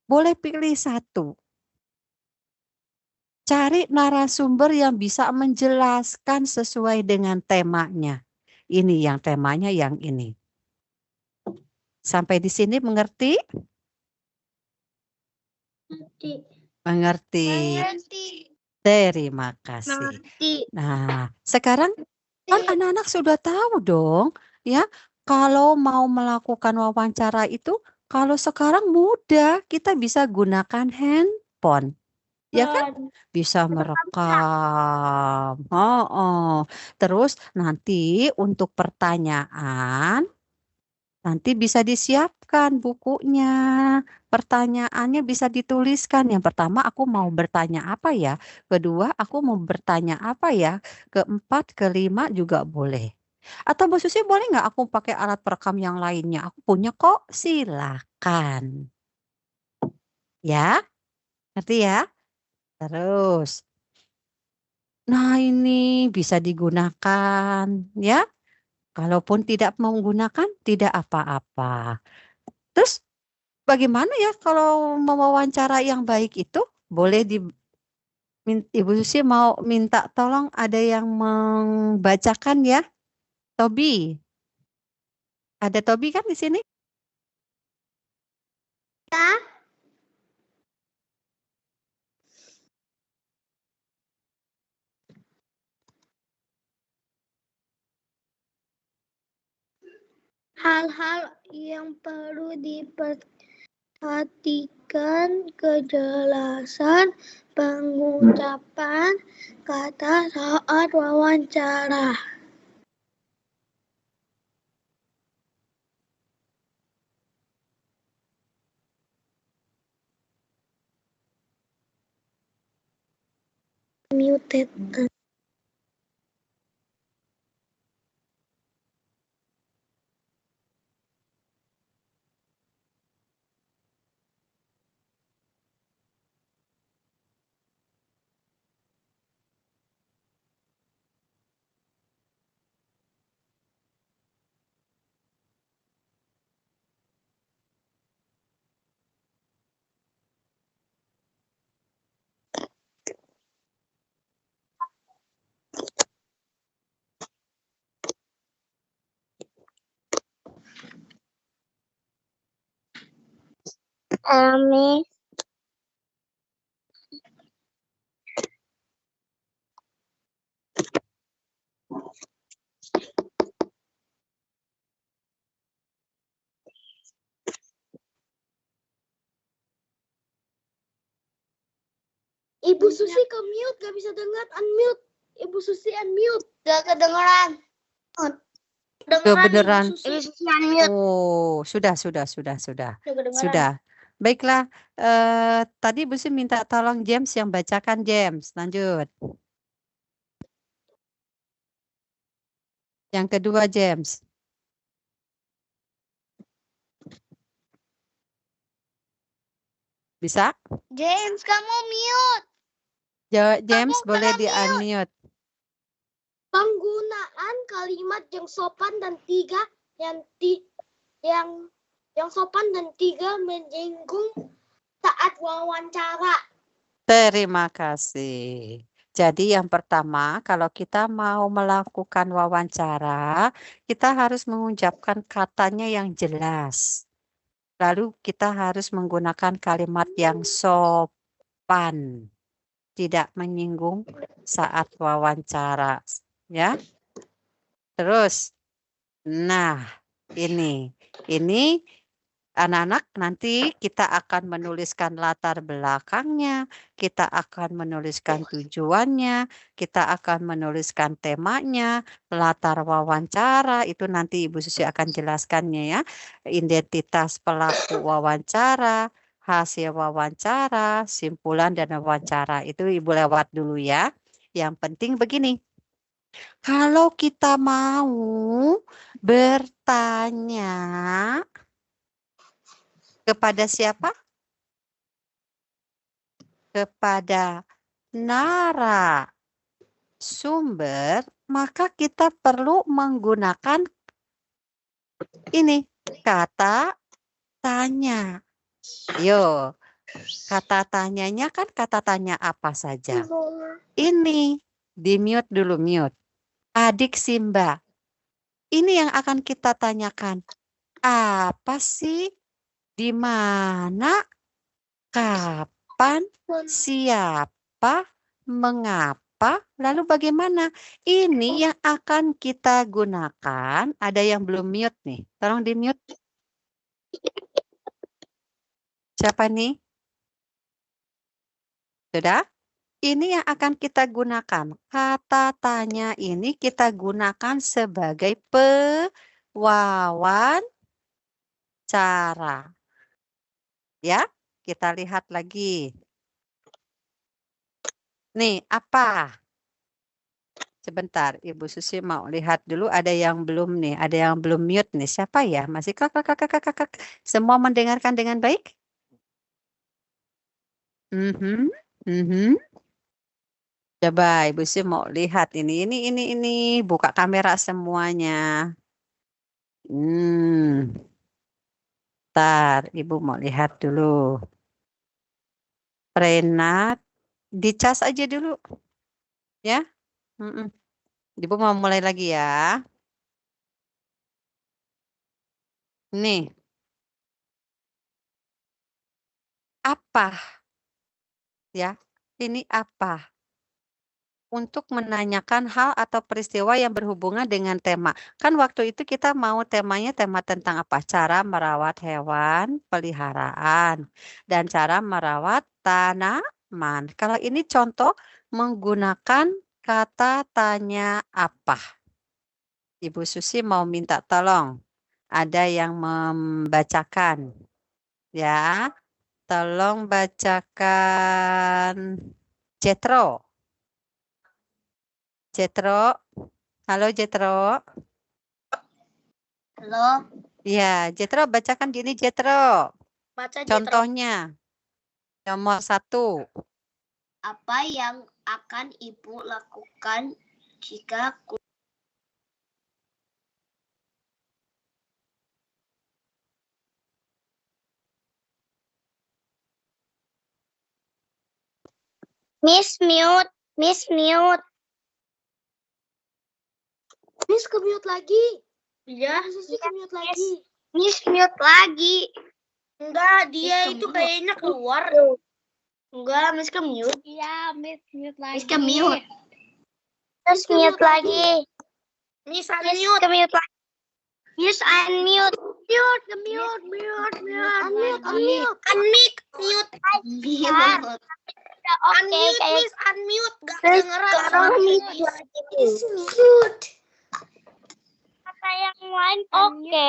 Boleh pilih 1. Cari narasumber yang bisa menjelaskan sesuai dengan temanya. Ini yang temanya yang ini. Sampai di sini mengerti? Mengerti. Terima kasih. Nah, sekarang kan anak-anak sudah tahu dong, ya. Kalau mau melakukan wawancara itu, kalau sekarang mudah, kita bisa gunakan handphone. Ya kan? Bisa merekam. Terus nanti untuk pertanyaan, nanti bisa disiapkan bukunya. Pertanyaannya bisa dituliskan. Yang pertama, aku mau bertanya apa ya? Kedua, aku mau bertanya apa ya? Keempat, kelima juga boleh. Atau Bu Susi boleh nggak aku pakai alat perekam yang lainnya? Aku punya kok. Silakan. Ya, ngerti ya? Terus, nah ini bisa digunakan ya. Kalaupun tidak menggunakan tidak apa-apa. Terus bagaimana ya kalau mewawancara yang baik itu? Boleh Ibu Susi mau minta tolong ada yang membacakan ya. Tobi. Ada Tobi kan di sini? Hal-hal yang perlu diperhatikan Perhatikan kejelasan pengucapan kata saat wawancara. Muted. Miss. Ibu Susi ke mute, gak bisa dengar, unmute. Ibu Susi unmute. Gak kedengeran. Kebenaran. Ibu Susi unmute. Oh, sudah. Gak kedengeran. Sudah. Baiklah, tadi Bu Sri minta tolong James yang bacakan, James. Lanjut. Yang kedua, James. Bisa? James, kamu mute. James Kamu boleh kena di-unmute. Penggunaan kalimat yang sopan dan yang sopan dan tidak menyinggung saat wawancara. Terima kasih. Jadi yang pertama, kalau kita mau melakukan wawancara, kita harus mengucapkan katanya yang jelas. Lalu kita harus menggunakan kalimat yang sopan, tidak menyinggung saat wawancara, ya. Terus, nah ini anak-anak nanti kita akan menuliskan latar belakangnya, kita akan menuliskan tujuannya, kita akan menuliskan temanya, latar wawancara, itu nanti Ibu Susi akan jelaskannya ya. Identitas pelaku wawancara, hasil wawancara, simpulan dan wawancara. Itu Ibu lewat dulu ya. Yang penting begini. Kalau kita mau bertanya kepada siapa? Kepada narasumber, maka kita perlu menggunakan ini, kata tanya. Yo, kata tanyanya kan kata tanya apa saja? Ini, di-mute dulu, mute. Adik Simba. Ini yang akan kita tanyakan. Apa sih? Di mana? Kapan? Siapa? Mengapa? Lalu bagaimana? Ini yang akan kita gunakan. Ada yang belum mute nih. Tolong di-mute. Siapa nih? Sudah? Ini yang akan kita gunakan. Kata tanya ini kita gunakan sebagai pewawancara. Ya, kita lihat lagi. Nih, apa? Sebentar, Ibu Susi mau lihat dulu. Ada yang belum nih, ada yang belum mute nih. Siapa ya? Masih kakak. Semua mendengarkan dengan baik? Coba Ibu Susi mau lihat ini. Buka kamera semuanya. Bentar, Ibu mau lihat dulu. Renat, dicas aja dulu. Ya. Ibu mau mulai lagi ya. Nih. Apa? Ya, ini apa? untuk menanyakan hal atau peristiwa yang berhubungan dengan tema. Kan waktu itu kita mau temanya tema tentang apa? Cara merawat hewan peliharaan dan cara merawat tanaman. Kalau ini contoh menggunakan kata tanya apa. Ibu Susi mau minta tolong. Ada yang membacakan. Ya, tolong bacakan Jetro. Jetro. Halo Jetro. Halo. Ya, Jetro bacakan gini Jetro. Baca Contohnya. Nomor 1. Apa yang akan Ibu lakukan jika Miss mute. Miss ke mute lagi. Iya, Susi ke mute lagi. Miss mute lagi. Enggak, dia itu kayaknya keluar. Enggak, Miss ke mute. Iya, Miss mute lagi. Miss ke mute. Miss mute lagi. Miss unmute. Ke mute lagi. Miss unmute. Unmute. Unmute, Miss unmute. Gak kedengeran. Mute. Kata yang lain oke.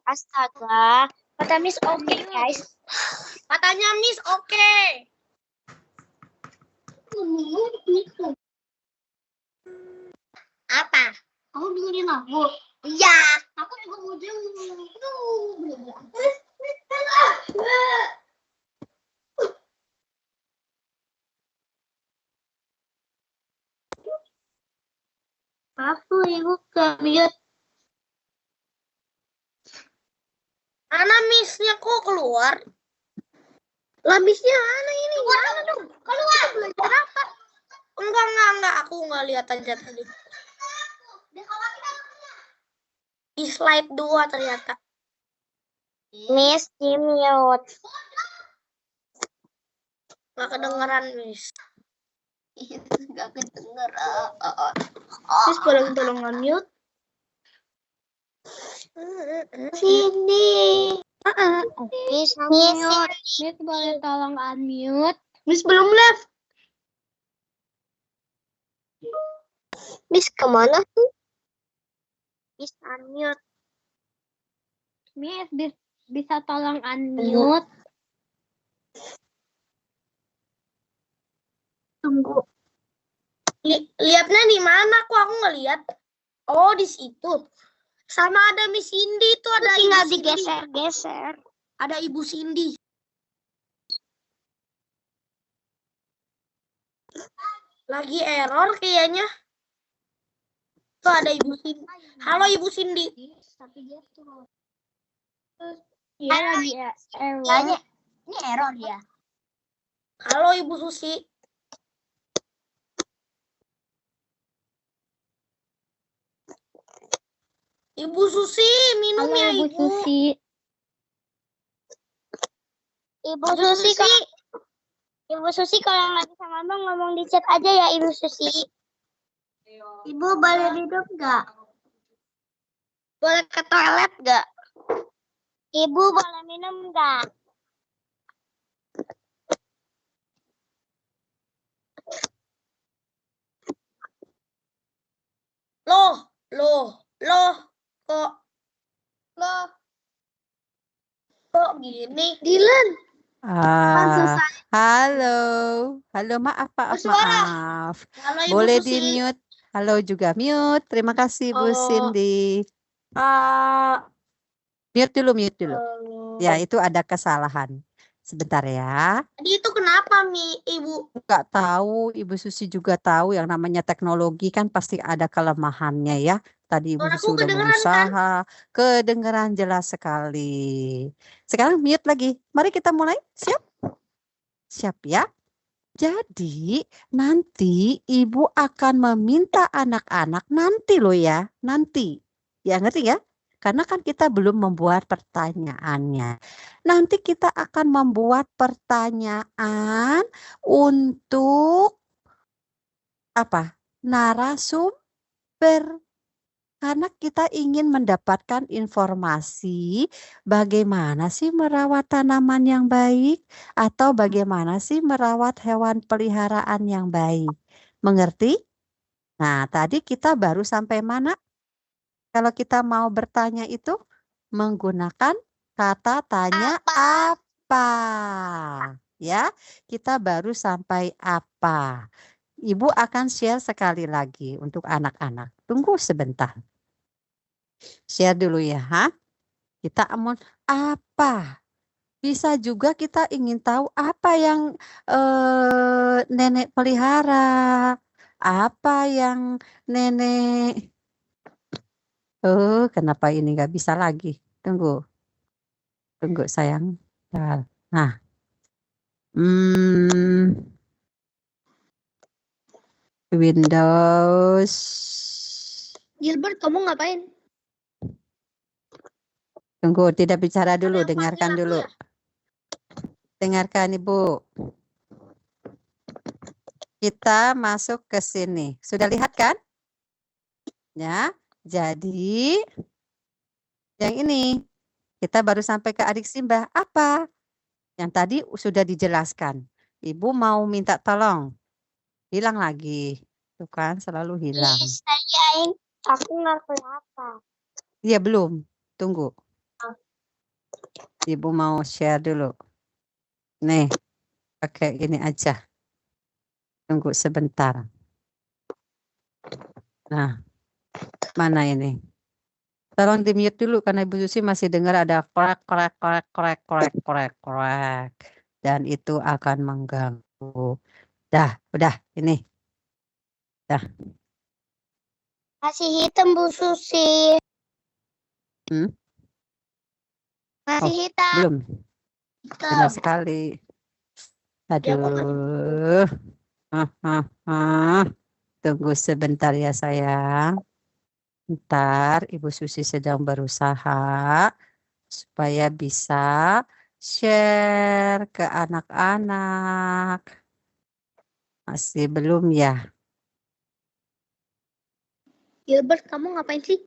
Astaga. Kata Miss oke, guys. Katanya Miss oke. Apa? Kamu dengerin aku? Iya. Aku juga mau dengerin. Aku ibu kemute. Mana Miss-nya kok keluar? Lah Miss-nya mana ini? Mana dong? Keluar. Belajar apa? Enggak. Aku nggak lihat aja tadi. Di slide 2 ternyata. Miss di mute. Nggak kedengeran Miss. Nggak kedengeran. Miss tolong unmute. Sini. Miss boleh tolong unmute. Miss belum left. Miss kemana tuh? Miss unmute. Miss bisa tolong unmute. Tunggu. Lihatnya di mana? Kok aku nggak lihat? Oh, di situ. Sama ada Miss Cindy itu ada. Tinggal digeser-geser. Ada Ibu Cindy. Lagi error kayaknya. Tuh ada Ibu Cindy. Halo Ibu Cindy. Tapi dia tuh. Iya lagi error. Ini error ya. Halo Ibu Susi. Ibu Susi, minum ya Ibu. Susi. Ibu Susi kalau nggak bisa ngomong di chat aja ya Ibu Susi. Ibu boleh minum nggak? Boleh ke toilet nggak? Ibu boleh minum nggak? Kok gini? Dylan. Halo, maaf. Halo, Ibu Boleh Susi. di mute. Halo juga mute. Terima kasih Bu Cindy. Mute dulu. Ya, itu ada kesalahan. Sebentar ya. Tadi itu kenapa Ibu? Nggak tahu, Ibu Susi juga tahu yang namanya teknologi kan pasti ada kelemahannya ya. Tadi Ibu Susi udah berusaha, kedengeran jelas sekali. Sekarang mute lagi. Mari kita mulai. Siap? Siap ya. Jadi nanti Ibu akan meminta anak-anak nanti loh ya. Nanti. Ya ngerti ya? Karena kan kita belum membuat pertanyaannya. Nanti kita akan membuat pertanyaan untuk apa? narasumber. Karena kita ingin mendapatkan informasi bagaimana sih merawat tanaman yang baik atau bagaimana sih merawat hewan peliharaan yang baik. Mengerti? Nah, tadi kita baru sampai mana? Kalau kita mau bertanya itu menggunakan kata tanya apa. Ya, kita baru sampai apa. Ibu akan share sekali lagi untuk anak-anak. Tunggu sebentar. Share dulu ya. Kita mau apa? Bisa juga kita ingin tahu apa yang nenek pelihara. Apa yang nenek... kenapa ini nggak bisa lagi? Tunggu. Tunggu sayang. Nah. Windows. Gilbert, kamu ngapain? Tunggu, tidak bicara dulu, Ada yang dengarkan panggil aku dulu. ya? Dengarkan Ibu. Kita masuk ke sini. Sudah lihat kan? Ya, jadi yang ini. Kita baru sampai ke adik Simbah. Apa? Yang tadi sudah dijelaskan. Ibu mau minta tolong. Hilang lagi. Tuh kan, selalu hilang. Aku nggak kelihatan. Iya, belum. Tunggu. Ibu mau share dulu. Nih, pakai ini aja. Tunggu sebentar. Nah, mana ini? Tolong di-mute dulu karena Ibu Susi masih dengar ada korek. Dan itu akan mengganggu. Udah, ini. Dah. Masih hitam, Bu Susi. Masih hitam. Belum. Benar sekali. Aduh. Tunggu sebentar ya sayang. Ntar Ibu Susi sedang berusaha supaya bisa share ke anak-anak. Masih belum ya? Gilbert, kamu ngapain sih?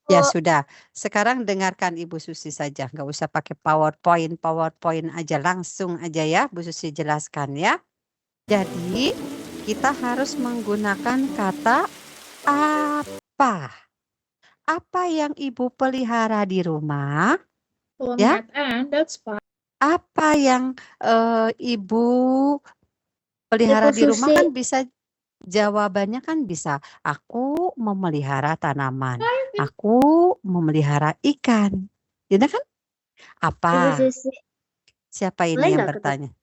Ya sudah. Sekarang dengarkan Ibu Susi saja. Nggak usah pakai PowerPoint aja. Langsung aja ya Bu Susi jelaskan ya. Jadi kita harus menggunakan kata apa. Apa yang Ibu pelihara di rumah? Ya. That's fine. Apa yang Ibu pelihara di rumah kan bisa jawabannya kan bisa. Aku memelihara tanaman. Aku memelihara ikan. Ya kan? Apa? Siapa ini yang bertanya?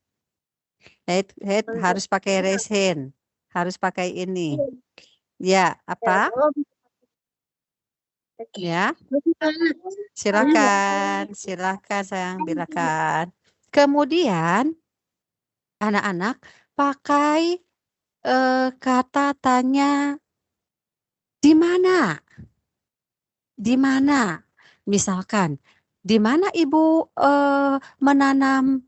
Head harus pakai raise hand. Harus pakai ini. Ya, apa? Ya. Silakan sayang, silakan. Kemudian anak-anak pakai kata tanya di mana? Di mana? Misalkan, di mana Ibu menanam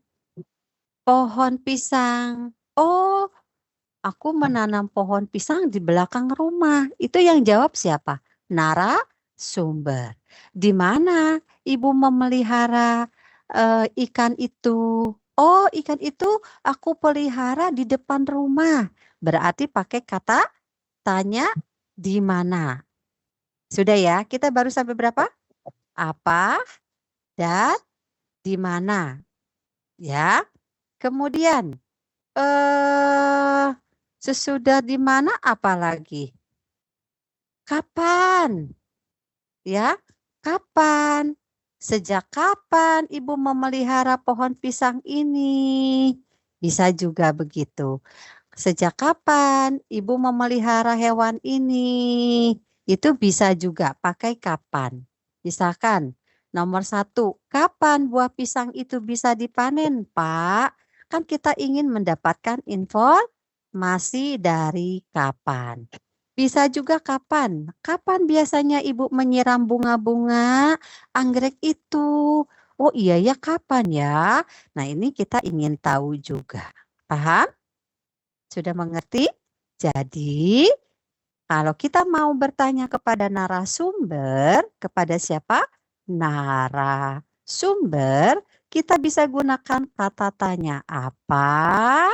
pohon pisang? Oh, aku menanam pohon pisang di belakang rumah. Itu yang jawab siapa? Narasumber. Di mana Ibu memelihara ikan itu? Oh, ikan itu aku pelihara di depan rumah. Berarti pakai kata tanya di mana. Sudah ya? Kita baru sampai berapa? Apa dan di mana? Ya. Kemudian sesudah di mana apa lagi? Kapan? Ya, kapan? Sejak kapan Ibu memelihara pohon pisang ini? Bisa juga begitu. Sejak kapan Ibu memelihara hewan ini? Itu bisa juga pakai kapan. Misalkan nomor 1, kapan buah pisang itu bisa dipanen, Pak? Kan kita ingin mendapatkan informasi dari kapan. Bisa juga kapan? Kapan biasanya Ibu menyiram bunga-bunga anggrek itu? Oh iya ya, kapan ya? Nah ini kita ingin tahu juga. Paham? Sudah mengerti? Jadi, kalau kita mau bertanya kepada narasumber, kepada siapa? Narasumber, kita bisa gunakan kata tanya. Apa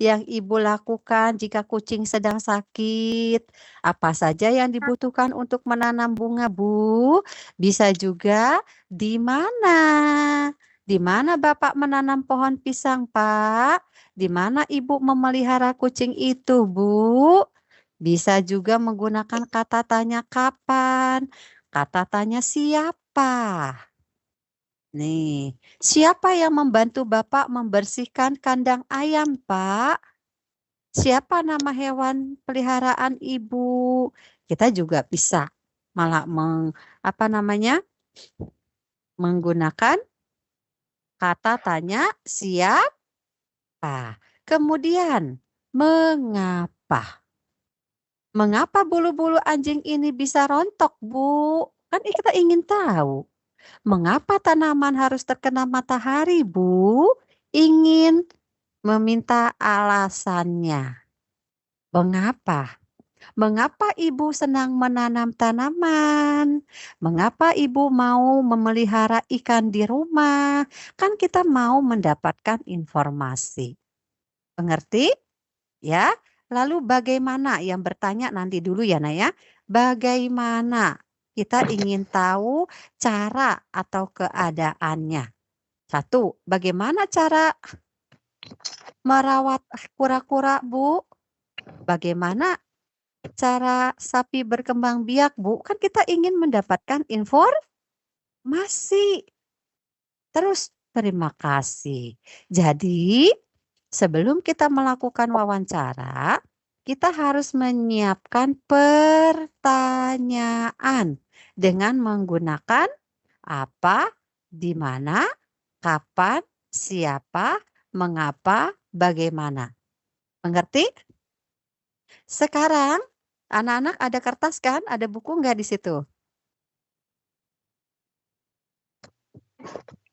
yang Ibu lakukan jika kucing sedang sakit? Apa saja yang dibutuhkan untuk menanam bunga, Bu? Bisa juga di mana? Di mana Bapak menanam pohon pisang, Pak? Di mana Ibu memelihara kucing itu, Bu? Bisa juga menggunakan kata tanya kapan, kata tanya siapa. Nih, siapa yang membantu Bapak membersihkan kandang ayam, Pak? Siapa nama hewan peliharaan Ibu? Kita juga bisa malah menggunakan kata tanya siapa. Kemudian, mengapa? Mengapa bulu-bulu anjing ini bisa rontok, Bu? Kan kita ingin tahu. Mengapa tanaman harus terkena matahari, Bu? Ingin meminta alasannya. Mengapa? Mengapa Ibu senang menanam tanaman? Mengapa Ibu mau memelihara ikan di rumah? Kan kita mau mendapatkan informasi. Mengerti? Ya. Lalu bagaimana? Yang bertanya nanti dulu ya, Naya. Bagaimana? Kita ingin tahu cara atau keadaannya. 1, bagaimana cara merawat kura-kura, Bu? Bagaimana cara sapi berkembang biak, Bu? Kan kita ingin mendapatkan informasi. Terus, terima kasih. Jadi, sebelum kita melakukan wawancara, kita harus menyiapkan pertanyaan dengan menggunakan apa, di mana, kapan, siapa, mengapa, bagaimana. Mengerti? Sekarang, anak-anak ada kertas kan? Ada buku nggak di situ?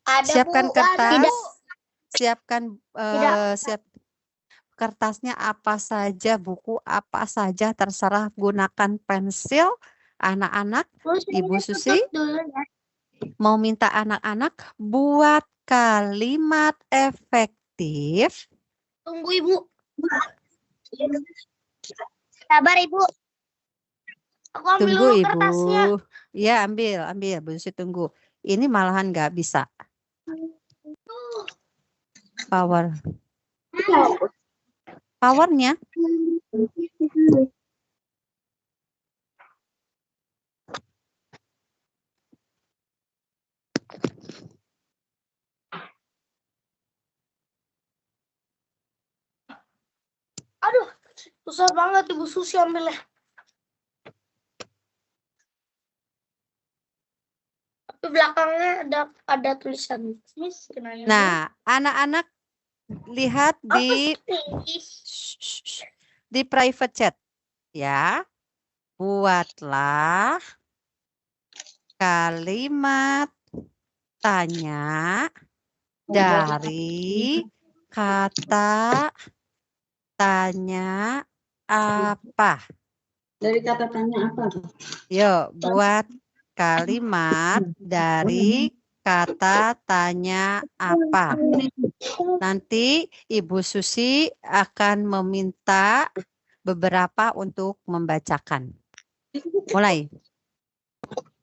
Ada, Siapkan Bu. kertas. Tidak. Siapkan kertasnya apa saja, buku apa saja, terserah. Gunakan pensil. Anak-anak, Ibu Susi mau minta anak-anak buat kalimat efektif. Tunggu, Ibu. Sabar, Ibu. Aku ambil Tunggu, dulu Ibu. kertasnya. Ya, ambil. Bu Susi tunggu. Ini malahan nggak bisa. Powernya. Aduh, susah banget Ibu Susi ambilnya. Tapi belakangnya ada tulisan Miss. Nah, anak-anak lihat di private chat ya. Buatlah kalimat tanya dari kata tanya apa. Dari kata tanya apa? Yuk, buat kalimat dari kata tanya apa. Nanti Ibu Susi akan meminta beberapa untuk membacakan. Mulai.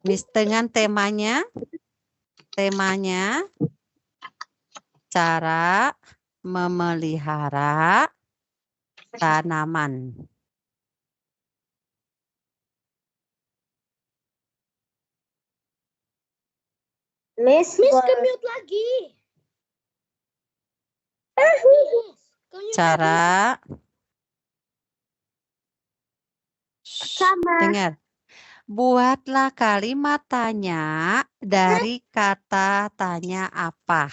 Dengan temanya cara memelihara tanaman. Miss ke-mute lagi. Cara Sama. dengar. Buatlah kalimat tanya dari kata tanya apa.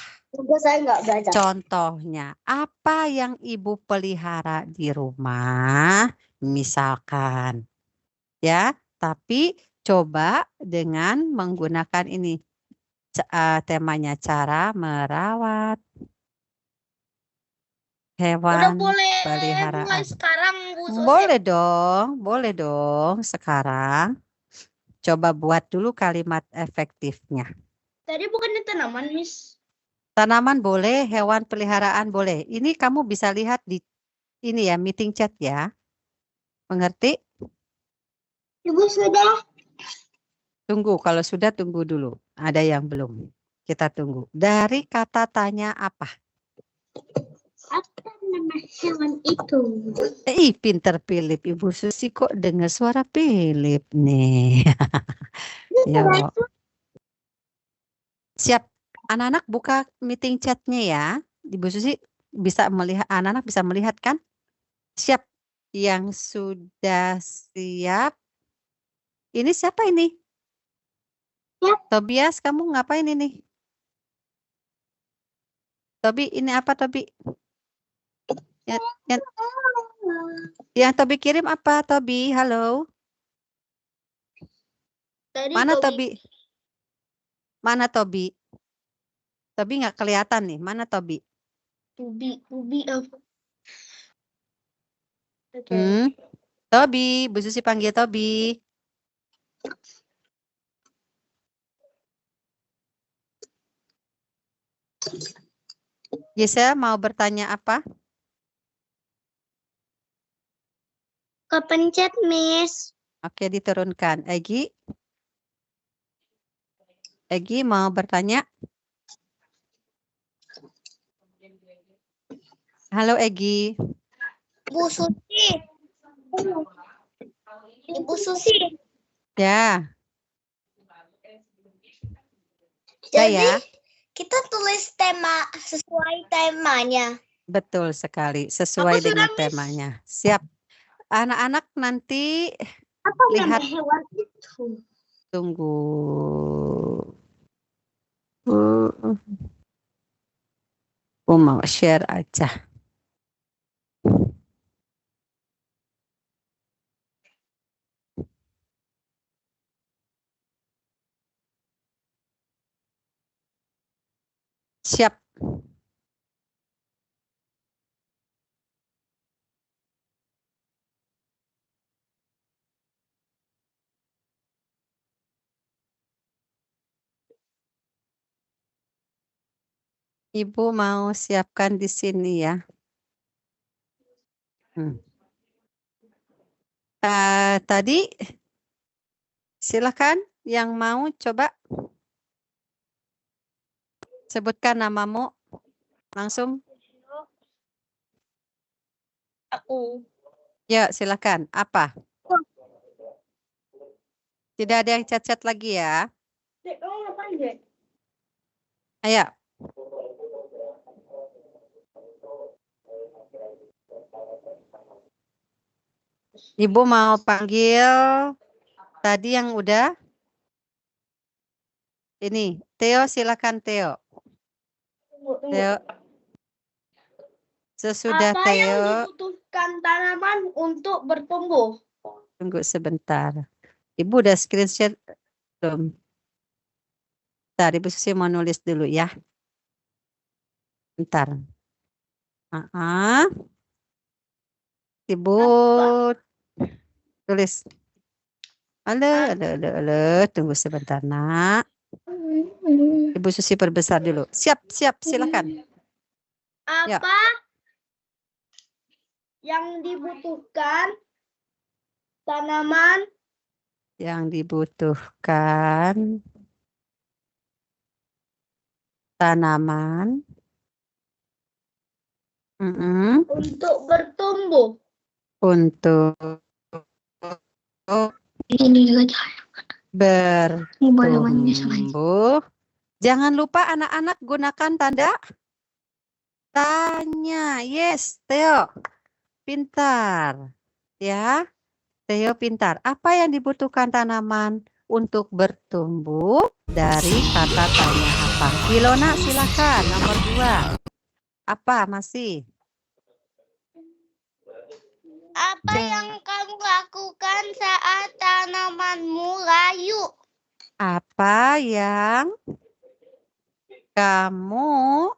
Saya nggak baca. Contohnya, apa yang Ibu pelihara di rumah? Misalkan. Ya, tapi coba dengan menggunakan ini. Temanya cara merawat hewan Udah boleh peliharaan. mulai sekarang, Bu. Boleh dong, boleh dong. Sekarang coba buat dulu kalimat efektifnya. Tadi bukannya tanaman, Miss. Tanaman boleh, hewan peliharaan boleh. Ini kamu bisa lihat di ini ya, meeting chat ya. Mengerti? Ibu sudah. Tunggu, kalau sudah tunggu dulu. Ada yang belum. Kita tunggu. Dari kata tanya apa? Apa nama hewan itu? Pinter Philip. Ibu Susi kok dengar suara Philip nih. Yo. Siap. Anak-anak buka meeting chatnya ya. Ibu Susi bisa melihat, anak-anak bisa melihat kan? Siap. Yang sudah siap. Ini siapa ini? Siap. Tobias, kamu ngapain ini? Tobi, ini apa Tobi? Yang Tobi kirim apa Tobi? Halo. Mana Tobi? Mana Tobi? Tobi nggak kelihatan nih. Mana Tobi? Tubi apa? Tobi, Bu Susi panggil Tobi. Giselle mau bertanya apa? Kepencet, Miss. Oke, diturunkan. Egi mau bertanya? Halo Egi. Bu Susi. Ibu Susi. Ya. Jadi Ya. kita tulis tema sesuai temanya. Betul sekali, sesuai Aku sudah, dengan Miss. temanya. Siap. Anak-anak nanti Apa lihat. nama hewan itu? Tunggu. Mau share aja. Siap. Ibu mau siapkan di sini ya. Tadi silakan yang mau coba sebutkan namamu langsung. Aku. Ya, silakan. Apa? Tidak ada yang chat-chat lagi ya. Dek, kamu ngapain, Dek? Ayo. Ibu mau panggil tadi yang udah. Ini, Theo, silakan Theo. Theo. Sesudah Apa Theo. yang dibutuhkan tanaman untuk bertumbuh? Tunggu sebentar. Ibu udah screenshot belum? Bentar, Ibu Susi mau nulis dulu ya. Bentar. Ibu tulis. Halo. Tunggu sebentar, Nak. Ibu Susi perbesar dulu. Siap, silakan. Apa yang dibutuhkan tanaman Yang dibutuhkan tanaman untuk bertumbuh? Untuk Ini juga bertumbuh. Jangan lupa anak-anak gunakan tanda tanya. Yes, Theo. Pintar. Ya, Theo pintar. Apa yang dibutuhkan tanaman untuk bertumbuh? Dari kata tanya apa? Ilona silakan nomor 2. Apa masih? Apa yang kamu lakukan saat tanamanmu layu? Apa yang kamu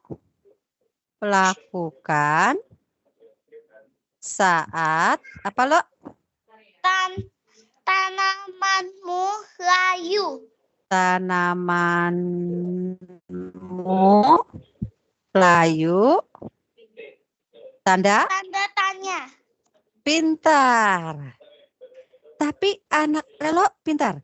lakukan saat apa lo? Tanamanmu layu. Tanamanmu layu. Tanda Tanda tanya. pintar. Tapi anak Lelo pintar.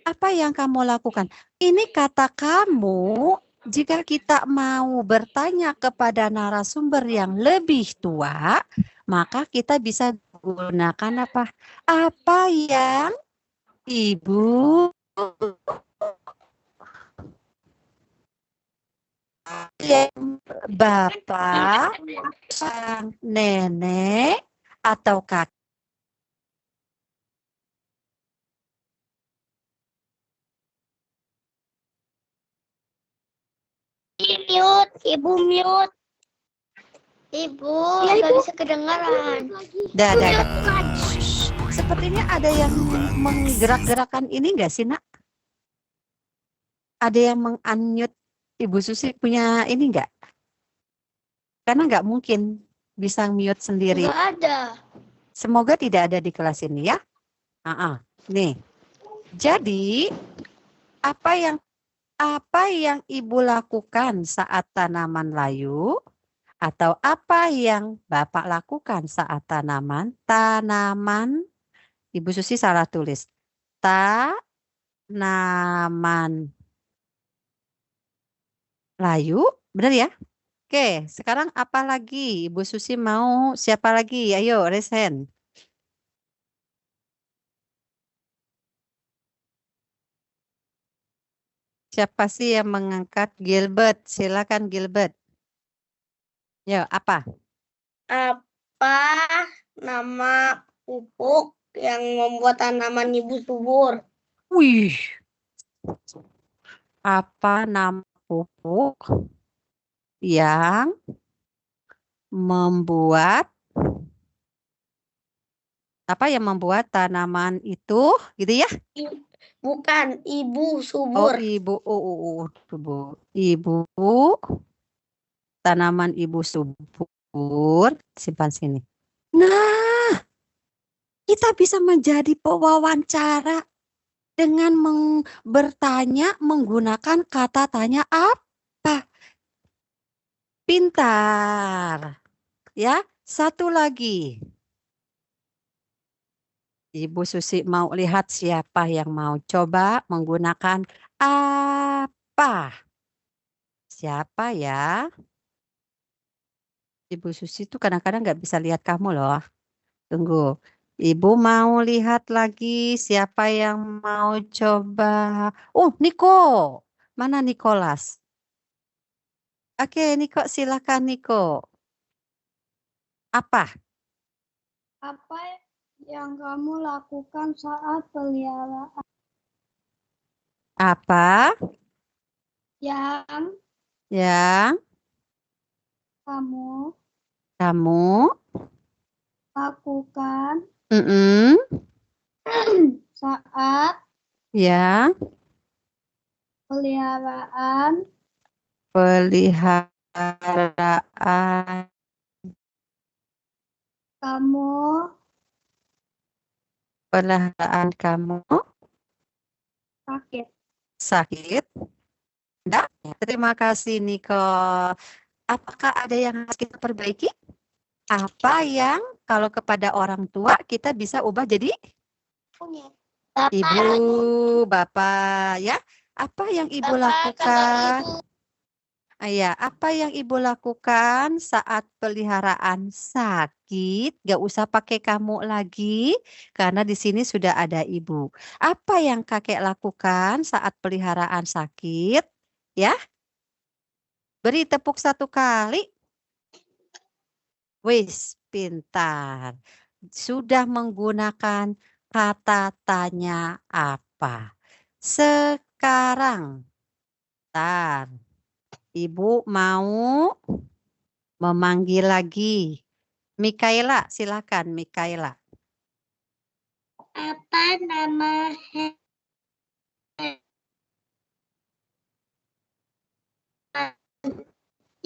Apa yang kamu lakukan? Ini kata kamu. Jika kita mau bertanya kepada narasumber yang lebih tua, maka kita bisa gunakan apa? Apa yang ibu, yang bapak, sang nenek, atau kakak? Mute, ibu mute. Ibu, nggak bisa kedengaran. Dah. Sepertinya ada yang menggerak-gerakan ini enggak sih, Nak? Ada yang meng-unmute Ibu Susi punya ini enggak? Karena enggak mungkin bisa mute sendiri. Nggak ada. Semoga tidak ada di kelas ini ya. Nih. Jadi apa yang Ibu lakukan saat tanaman layu? Atau apa yang Bapak lakukan saat tanaman Ibu Susi salah tulis. Tanaman layu, benar ya? Oke, sekarang apa lagi? Ibu Susi mau siapa lagi? Ayo, raise hand. Siapa sih yang mengangkat? Gilbert, silakan Gilbert. Ya, apa? Apa nama pupuk yang membuat tanaman ibu subur? Wih. Apa nama pupuk yang membuat tanaman itu gitu ya? Bukan, ibu Oh, subur. ibu. Ibu tanaman ibu subur, simpan sini. Nah, kita bisa menjadi pewawancara dengan bertanya menggunakan kata tanya apa? Pintar. Ya, satu lagi. Ibu Susi mau lihat siapa yang mau coba menggunakan apa? Siapa ya? Ibu Susi tuh kadang-kadang nggak bisa lihat kamu loh. Tunggu. Ibu mau lihat lagi siapa yang mau coba. Oh, Niko. Mana Nicholas? Oke, Niko, silakan Niko. Apa? Apa yang kamu lakukan saat peliharaan? Apa Yang yang kamu kamu lakukan saat yang peliharaan peliharaan kamu sakit? sakit? Enggak? Terima kasih Niko. Apakah ada yang harus kita perbaiki? Apa yang kalau kepada orang tua kita bisa ubah jadi ibu, bapak ya? Apa yang ibu lakukan? Ya, apa yang ibu lakukan saat peliharaan sakit? Gak usah pakai kamu lagi, karena di sini sudah ada ibu. Apa yang kakek lakukan saat peliharaan sakit? Ya, beri tepuk satu kali. Wis, pintar. Sudah menggunakan kata tanya apa. Sekarang, Ibu mau memanggil lagi. Mikaela, silakan Mikaela. Apa nama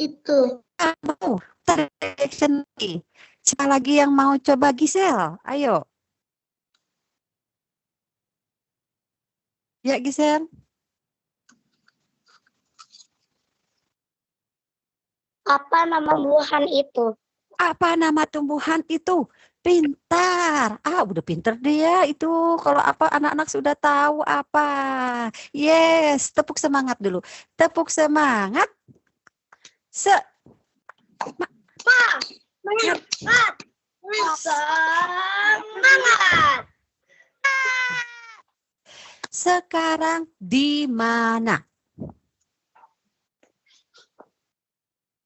itu? Kamu, direction. Siapa lagi yang mau coba Gisel? Ayo. Ya, Gisel. Apa nama buahan itu? Apa nama tumbuhan itu? Pintar. Ah, udah pintar dia itu. Kalau apa anak-anak sudah tahu apa. Yes, tepuk semangat dulu. Tepuk semangat. Semangat. Semangat. Sekarang di mana?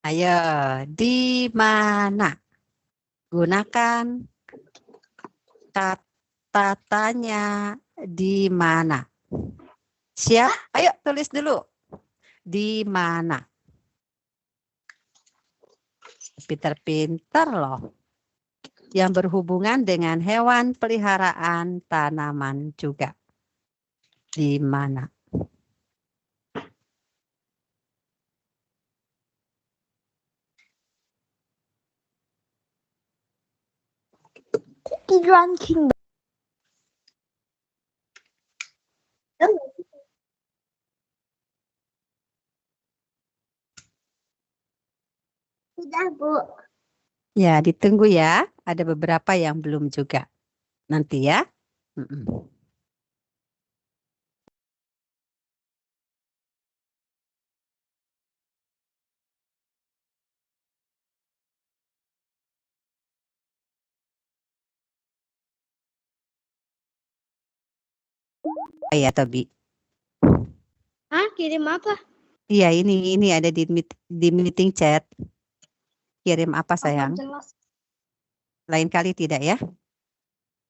Ayo, di mana? Gunakan kata tanya di mana. Siap? Ayo tulis dulu. Di mana? Pintar-pintar loh. Yang berhubungan dengan hewan peliharaan, tanaman juga. Di mana? Ranking. Sudah, Bu. Ya, ditunggu ya. Ada beberapa yang belum juga. Nanti ya. Ya, Tobi. Hah, kirim apa? Iya, ini ada di meeting chat. Kirim apa sayang? Jelas. Lain kali tidak ya?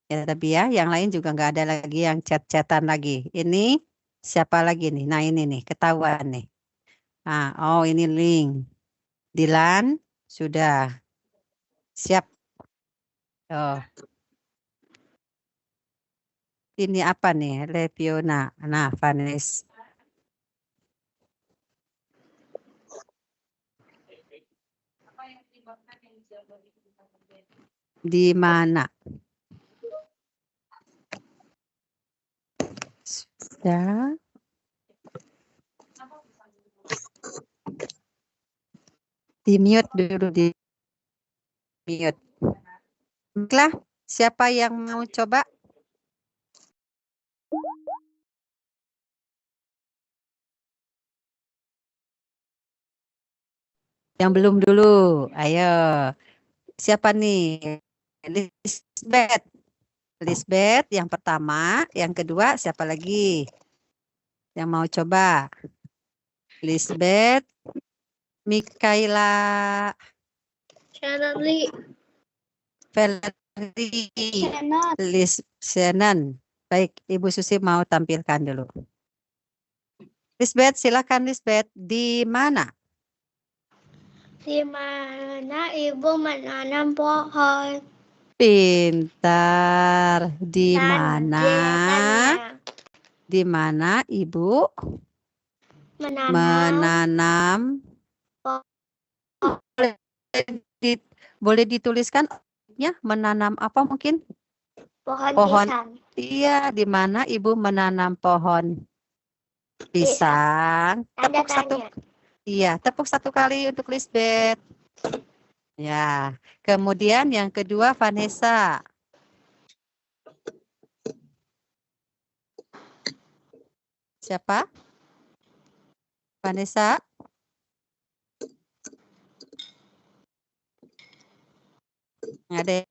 Ya, tapi ya, yang lain juga nggak ada lagi yang chat-chatan lagi. Ini siapa lagi nih? Nah, ini nih, ketahuan nih. Nah, oh ini link. Dilan, sudah. Siap. Oh. Ini apa nih? Leviona. Nah, Vanessa. Di mana? Sudah. Di mute dulu, di mute. Baiklah, siapa yang mau coba? Yang belum dulu, ayo. Siapa nih? Lisbeth. Lisbeth yang pertama, yang kedua siapa lagi? Yang mau coba? Lisbeth, Mikaela, Shannon, Valerie, Shannon. Baik, Ibu Susi mau tampilkan dulu. Lisbeth, silakan Lisbeth. Di mana? Di mana Ibu menanam pohon? Pintar. Di mana? Tanya. Di mana Ibu menanam? Boleh dituliskan ya, menanam apa mungkin? Pohon pisang. Iya, di mana Ibu menanam pohon pisang? Tepuk satu. Iya, tepuk satu kali untuk Lisbeth. Ya, kemudian yang kedua Vanessa. Siapa? Vanessa? Ada.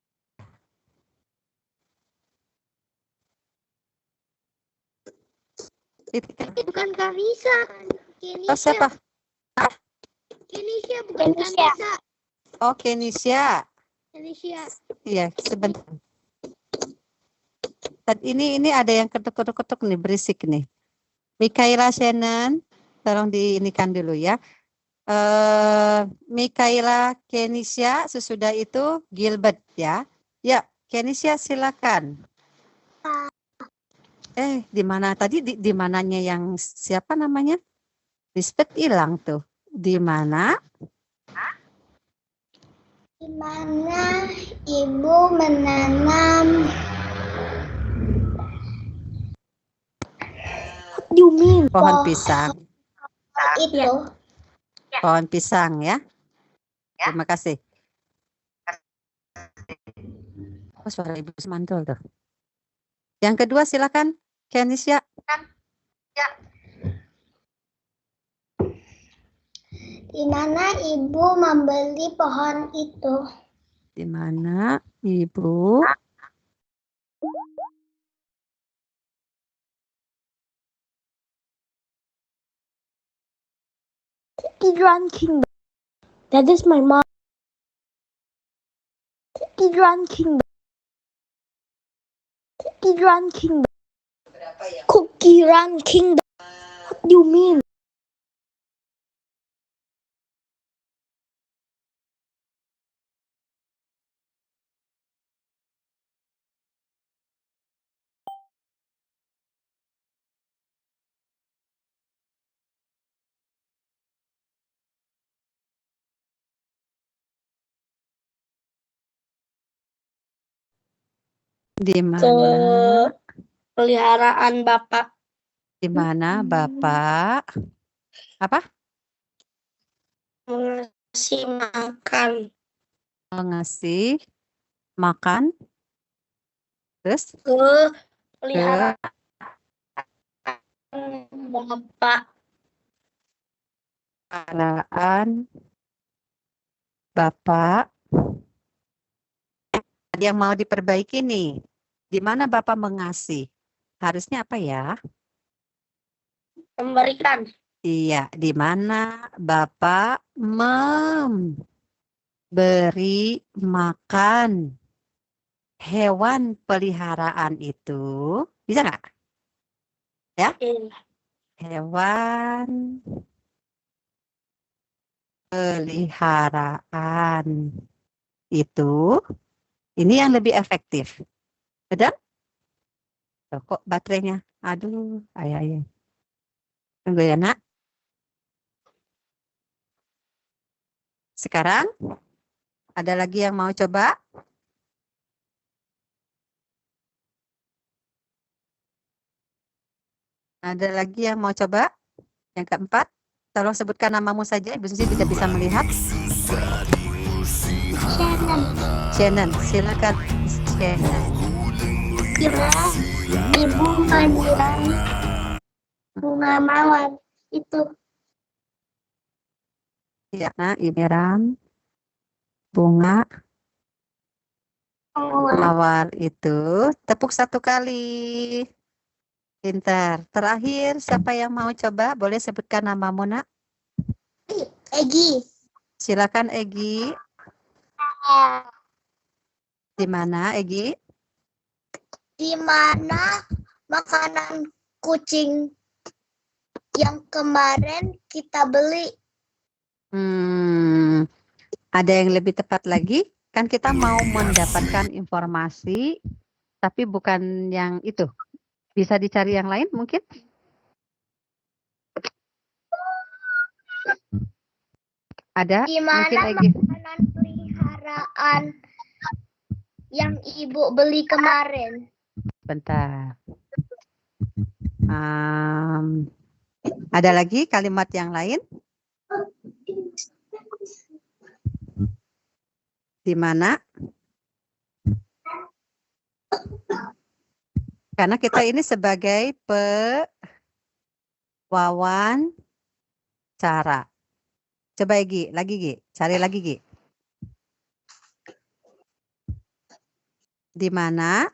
Bukan Kanisa. Oh, siapa? Kenisha bukan Kanisa. Oh, Kenisha. Kenisha. Iya, sebentar. Ini ada yang ketuk-ketuk nih, berisik nih. Mikaela Shannon, tolong diinikan dulu ya. Mikaela Kenisha, sesudah itu Gilbert ya. Ya, Kenisha silakan. Di mana tadi di mananya yang siapa namanya? Lisbeth hilang tuh. Di mana? Di mana ibu menanam What do you mean? Pohon pisang. itu? Pohon pisang ya. Terima kasih. Oh, suara ibu mantul tuh. Yang kedua silakan, Kenisha. Di mana ibu membeli pohon itu? Di mana ibu Cookie Run Kingdom. That is my mom. Cookie Run Kingdom. Cookie Run Kingdom. Cookie Run Kingdom. What do you mean? di mana? Peliharaan Bapak. Di mana Bapak apa? Ngasih makan Ngasih makan terus ke peliharaan Bapak. peliharaan Bapak. Ada yang mau diperbaiki nih. Di mana Bapak mengasih? Harusnya apa ya? Memberikan. Iya, di mana Bapak memberi makan hewan peliharaan itu? Bisa nggak? Ya? Hewan peliharaan itu, ini yang lebih efektif. Betul? Loh, kok baterainya? Aduh, ayah. Tunggu ya, Nak. Sekarang, ada lagi yang mau coba? Ada lagi yang mau coba? Yang keempat, tolong sebutkan namamu saja. Ibu Susi tidak bisa melihat. Shannon, silakan Shannon. Ibu menyiram bunga mawar itu. Ya, nah, Imiram, bunga mawar itu. Tepuk satu kali. Pintar. Terakhir, siapa yang mau coba? Boleh sebutkan namamu, Nak? Egi. Silakan, Egi. Di mana, Egi? Di mana makanan kucing yang kemarin kita beli? Ada yang lebih tepat lagi? Kan kita mau mendapatkan informasi, tapi bukan yang itu. Bisa dicari yang lain mungkin? Ada? Di mana Mungkin Egi. makanan peliharaan yang ibu beli kemarin? Bentar. Ada lagi kalimat yang lain? Di mana? Karena kita ini sebagai pewawancara. Coba Gi, lagi Gi, cari lagi Gi. Di mana?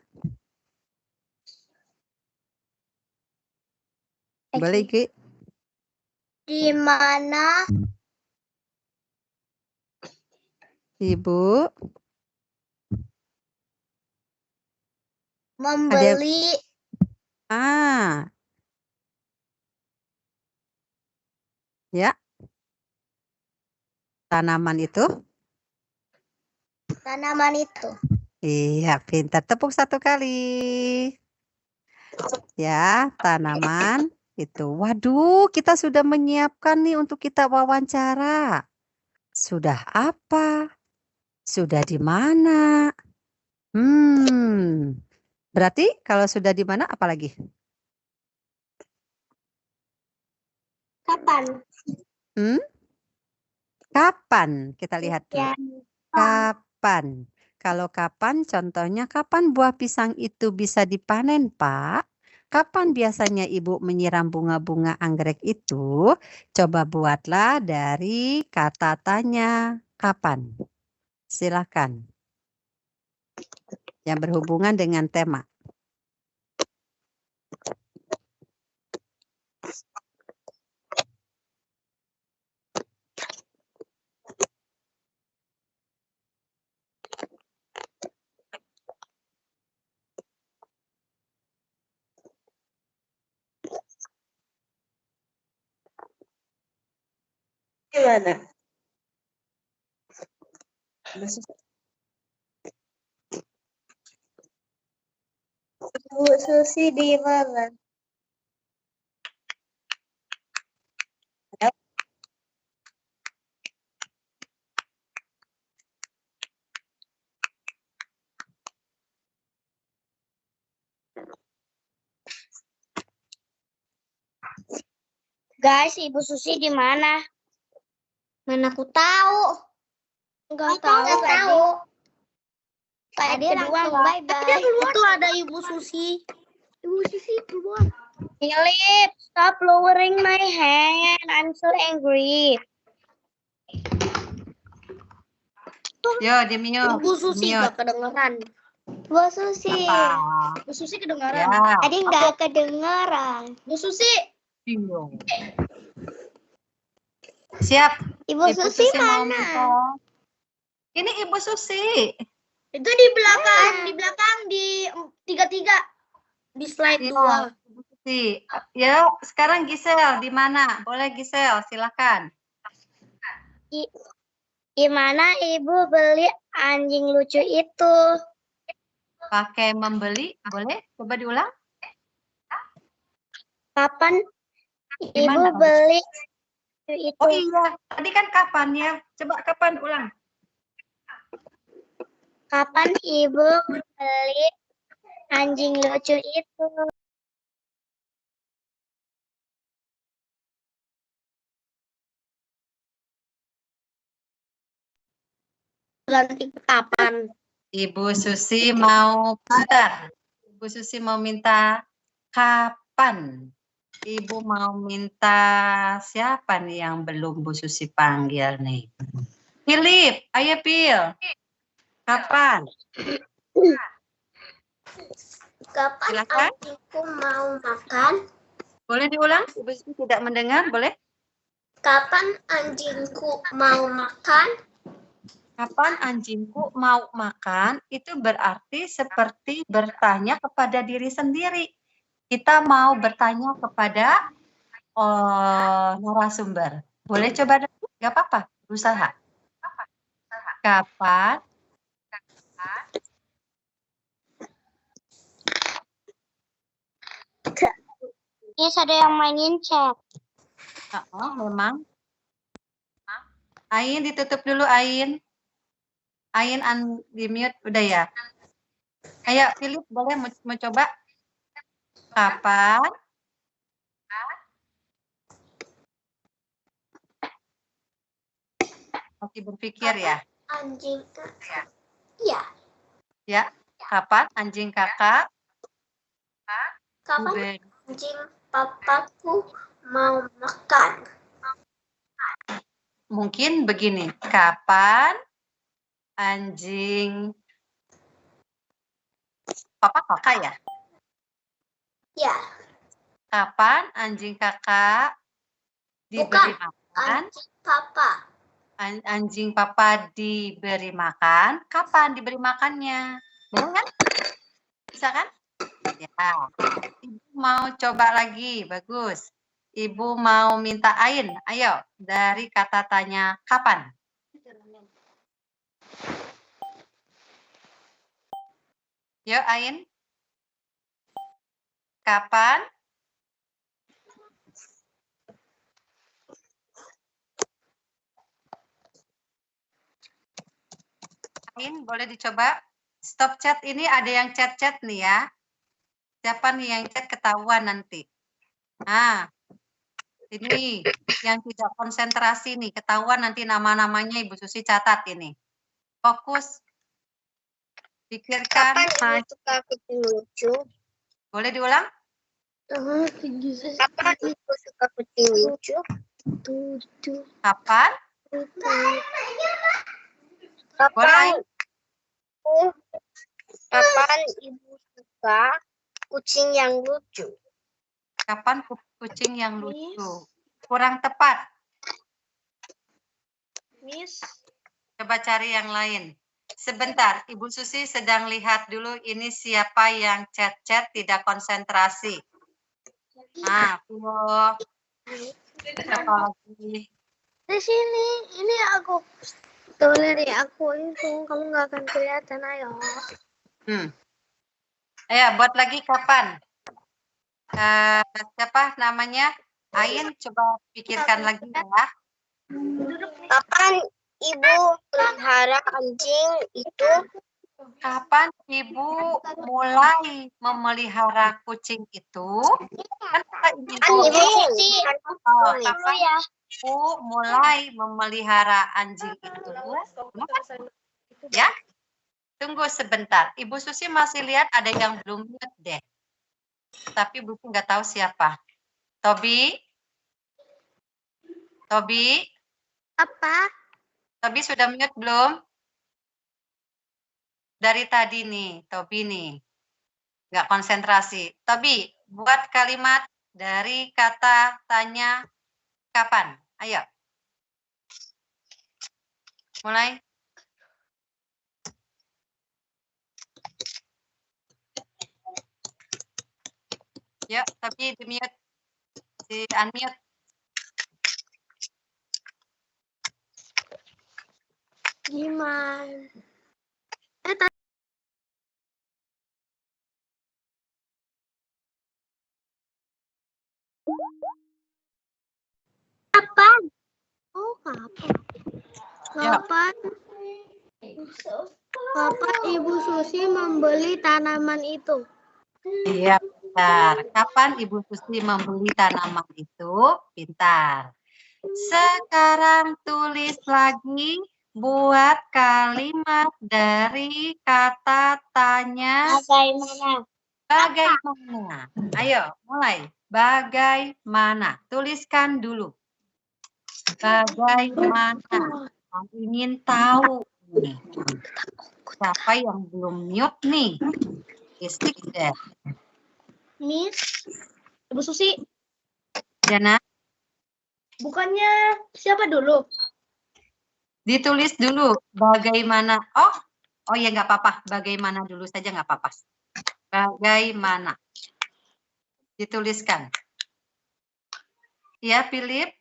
Boleh Gi? Di mana Ibu membeli ya. Tanaman itu? Tanaman itu. Iya, pintar. Tepuk satu kali. Ya, tanaman itu. Waduh, kita sudah menyiapkan nih untuk kita wawancara. Sudah apa? Sudah di mana? Berarti kalau sudah di mana apalagi? Kapan? Kapan? Kita lihat dulu. Ya. Kapan? Kalau kapan, contohnya kapan buah pisang itu bisa dipanen, Pak? Kapan biasanya Ibu menyiram bunga-bunga anggrek itu? Coba buatlah dari kata tanya. Kapan? Silakan. Yang berhubungan dengan tema. Gimana? Bu Susi di mana? Guys, Ibu Susi di mana? Mana aku tahu. Enggak tahu. Tadi langsung bye-bye. Itu ada Ibu Susi. Ibu Susi keluar. Philip, stop lowering my hand. I'm so angry. Yo, di mute. Ibu Susi nggak kedengeran. Bu Susi. Bu Susi kedengeran. Ya. Tadi nggak kedengeran. Bu Susi. Siap. Ibu Susi mau mana? minta. Ini Ibu Susi. Itu di belakang, di 33. Di slide 2. Ibu Susi. Ya, sekarang Gisel di mana? Boleh Gisel, silakan. Gimana Ibu beli anjing lucu itu? Pakai membeli, boleh? Coba diulang. Kapan Gimana? Ibu beli itu? Oh iya, tadi kan kapan ya? Coba kapan ulang. Kapan Ibu beli anjing lucu itu? Ganti kapan? Ibu Susi mau putar. Ibu Susi mau minta kapan? Ibu mau minta siapa nih yang belum Bu Susi panggil nih? Philip, ayo Phil. Kapan? Kapan Silakan. anjingku mau makan? Boleh diulang? Ibu Susi tidak mendengar, boleh? Kapan anjingku mau makan? Kapan anjingku mau makan? Itu berarti seperti bertanya kepada diri sendiri. Kita mau bertanya kepada narasumber. Boleh coba dulu? Gak apa-apa, berusaha. Kapan? Yes, ada yang mainin chat. Memang. Ain ditutup dulu, Ain. Ain di mute, udah ya. Ayo, Philip, boleh mau coba? Kapan? Masih berpikir ya? Anjing kakak. Iya. Ya, kapan anjing kakak? Kapan anjing papaku mau makan? Mungkin begini, kapan anjing papa kakak ya? Ya. Kapan anjing kakak diberi makan? Anjing papa. Anjing papa diberi makan. Kapan diberi makannya? Benar kan? Bisa kan? Ya. Ibu mau coba lagi, bagus. Ibu mau minta Ain, ayo dari kata tanya kapan? Yuk Ain. Kapan? lain boleh dicoba. Stop chat ini ada yang chat-chat nih ya. Siapa nih yang chat ketahuan nanti. Nah, ini yang tidak konsentrasi nih, ketahuan nanti nama-namanya Ibu Susi catat ini. Fokus. Pikirkan. Kapan Ibu suka kucing lucu? Boleh diulang? Kapan Ibu suka kucing lucu? Kapan? Kapan Ibu suka kucing yang lucu? Kapan kucing yang lucu? Kurang tepat. Miss. Coba cari yang lain. Sebentar, Ibu Susi sedang lihat dulu ini siapa yang chat-chat tidak konsentrasi. Nah, siapa lagi? Di sini, ini aku. Tuh dari aku itu, kamu nggak akan kelihatan, ayo. Ayo, buat lagi kapan? Siapa namanya? Ain, coba pikirkan lagi ya. Kapan Ibu pelihara anjing itu? Kapan Ibu mulai memelihara kucing itu? Kan kita ingin tahu. Kapan Ibu mulai memelihara anjing itu? Ya, tunggu sebentar. Ibu Susi masih lihat ada yang belum mute deh. Tapi Bu Susi nggak tahu siapa. Tobi? Apa? Tobi sudah mute belum? Dari tadi nih, Tobi nih. Nggak konsentrasi. Tobi, buat kalimat dari kata tanya kapan. Ayo. Mulai. Yuk, Tobi di-mute. Di-unmute. Gimana? Kapan? Oh, kapan? Kapan? Kapan Ibu Susi membeli tanaman itu? Iya, pintar. Kapan Ibu Susi membeli tanaman itu? Pintar. Sekarang tulis lagi buat kalimat dari kata tanya. Bagaimana? Bagaimana? Ayo, mulai. Bagaimana? Tuliskan dulu. Bagaimana? Ingin tahu nih. Siapa yang belum mute nih? Istik deh. Miss, Ibu Susi. Jana, Bukannya siapa dulu? ditulis dulu. Bagaimana? Oh ya nggak apa-apa. Bagaimana dulu saja nggak apa-apa. Bagaimana? Dituliskan. Ya, Philip.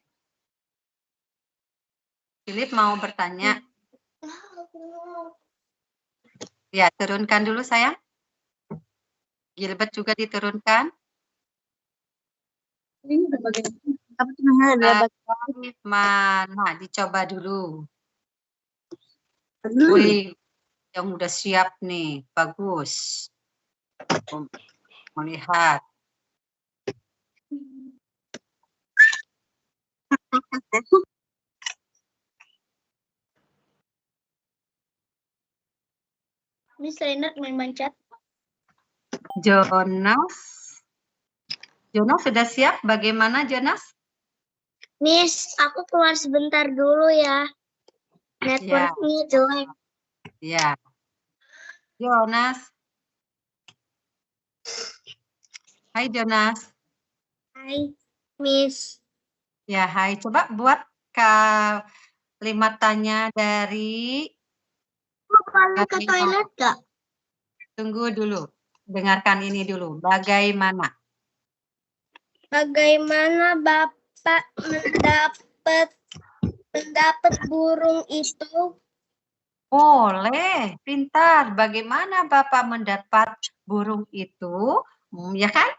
Philip mau bertanya. Ya, turunkan dulu sayang. Gilbert juga diturunkan. Bagaimana? Dicoba dulu. Wih, yang udah siap nih. Bagus. Melihat. Miss Renat main chat. Jonas sudah siap? Bagaimana Jonas? Miss, aku keluar sebentar dulu ya. Networknya jelek. Ya. Jonas. Hai Jonas. Hai, Miss. Ya, hai. Coba buat kalimat tanya dari... Boleh ke toilet gak? Tunggu dulu. Dengarkan ini dulu. Bagaimana? Bagaimana Bapak mendapat burung itu? Boleh, pintar. Bagaimana Bapak mendapat burung itu? Ya kan?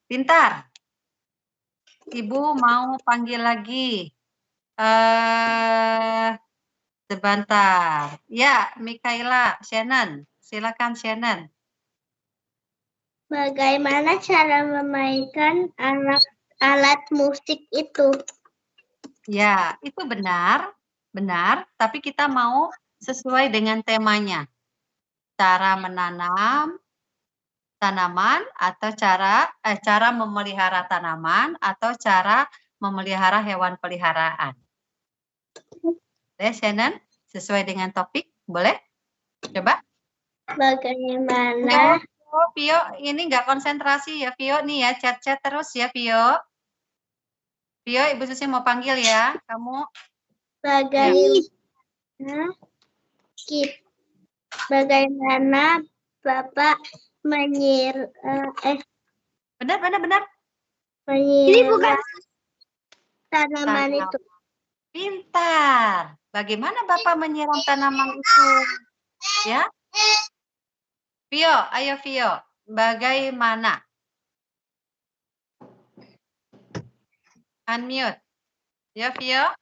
Pintar. Ibu mau panggil lagi. Sebentar. Ya, Mikaela, Shannon. Silakan Shannon. Bagaimana cara memainkan alat musik itu? Ya, itu benar. Benar, tapi kita mau sesuai dengan temanya. Cara menanam tanaman atau cara memelihara tanaman atau cara memelihara hewan peliharaan. Boleh, Shannon? Sesuai dengan topik, boleh? Coba. Bagaimana? Vio, ini nggak konsentrasi ya, Vio. Nih ya, chat-chat terus ya, Vio. Vio, Ibu Susi mau panggil ya. Kamu. Bagaimana Bapak Benar. ini bukan tanaman itu. Pintar. Bagaimana Bapak menyiram tanaman itu? Ya. Vio, ayo Vio. Bagaimana? Unmute. Ya, Vio.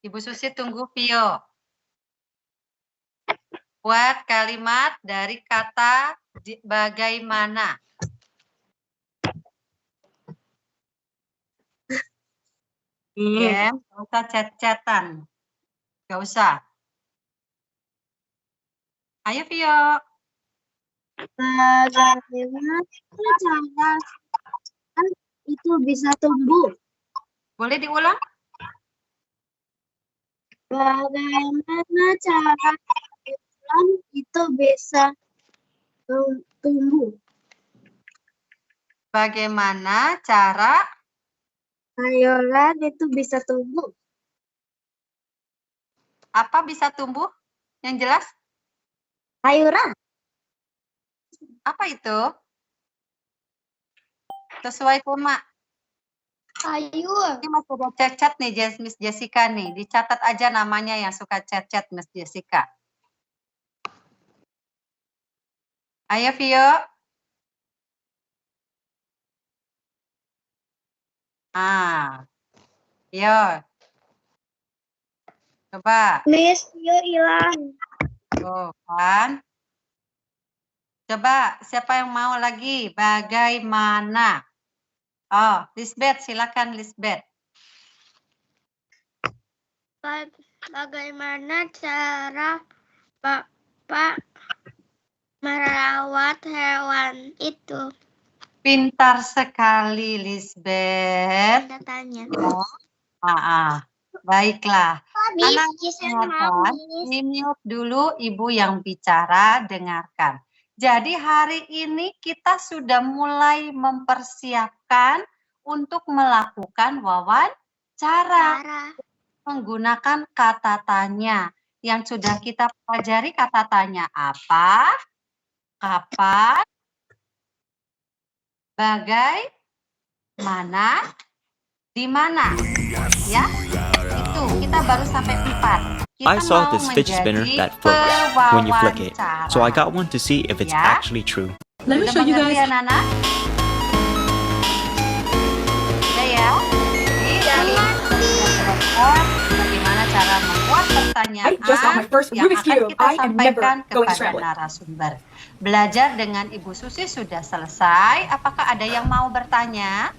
Ibu Susi tunggu Vio. Buat kalimat dari kata bagaimana. Ya, nggak usah chat-chatan. Nggak usah. Ayo, Vio. Bagaimana cara itu bisa tumbuh? Boleh diulang? Bagaimana cara itu bisa tumbuh? Bagaimana cara Sayuran itu bisa tumbuh. apa bisa tumbuh? Yang jelas? Sayuran. Apa itu? Sesuai koma. Sayur. Ini masih ada chat-chat nih, Miss Jessica nih. Dicatat aja namanya yang suka chat-chat, Miss Jessica. Ayo, Vio. Vio. Coba. Miss, Vio hilang. Tuh, kan? Coba, siapa yang mau lagi? Bagaimana? Oh, Lisbeth, silakan Lisbeth. Bagaimana cara Bapak merawat hewan itu? Pintar sekali, Lisbeth. Anda tanya. Baiklah. Anak dengarkan, di-mute dulu ibu yang bicara, dengarkan. Jadi hari ini kita sudah mulai mempersiapkan untuk melakukan wawancara. Menggunakan kata tanya. Yang sudah kita pelajari kata tanya apa, kapan, bagaimana, di mana. Ya, itu kita baru sampai 4. I saw this fidget spinner that floats when you flick it, so I got one to see if it's actually true. Let me show you guys. Nana? Ya. Bagaimana cara membuat pertanyaan I just got my first yang Rubik's akan Cube. kita I am never sampaikan going kepada scrambling. narasumber. Belajar dengan Ibu Susi sudah selesai. Apakah ada yang mau bertanya?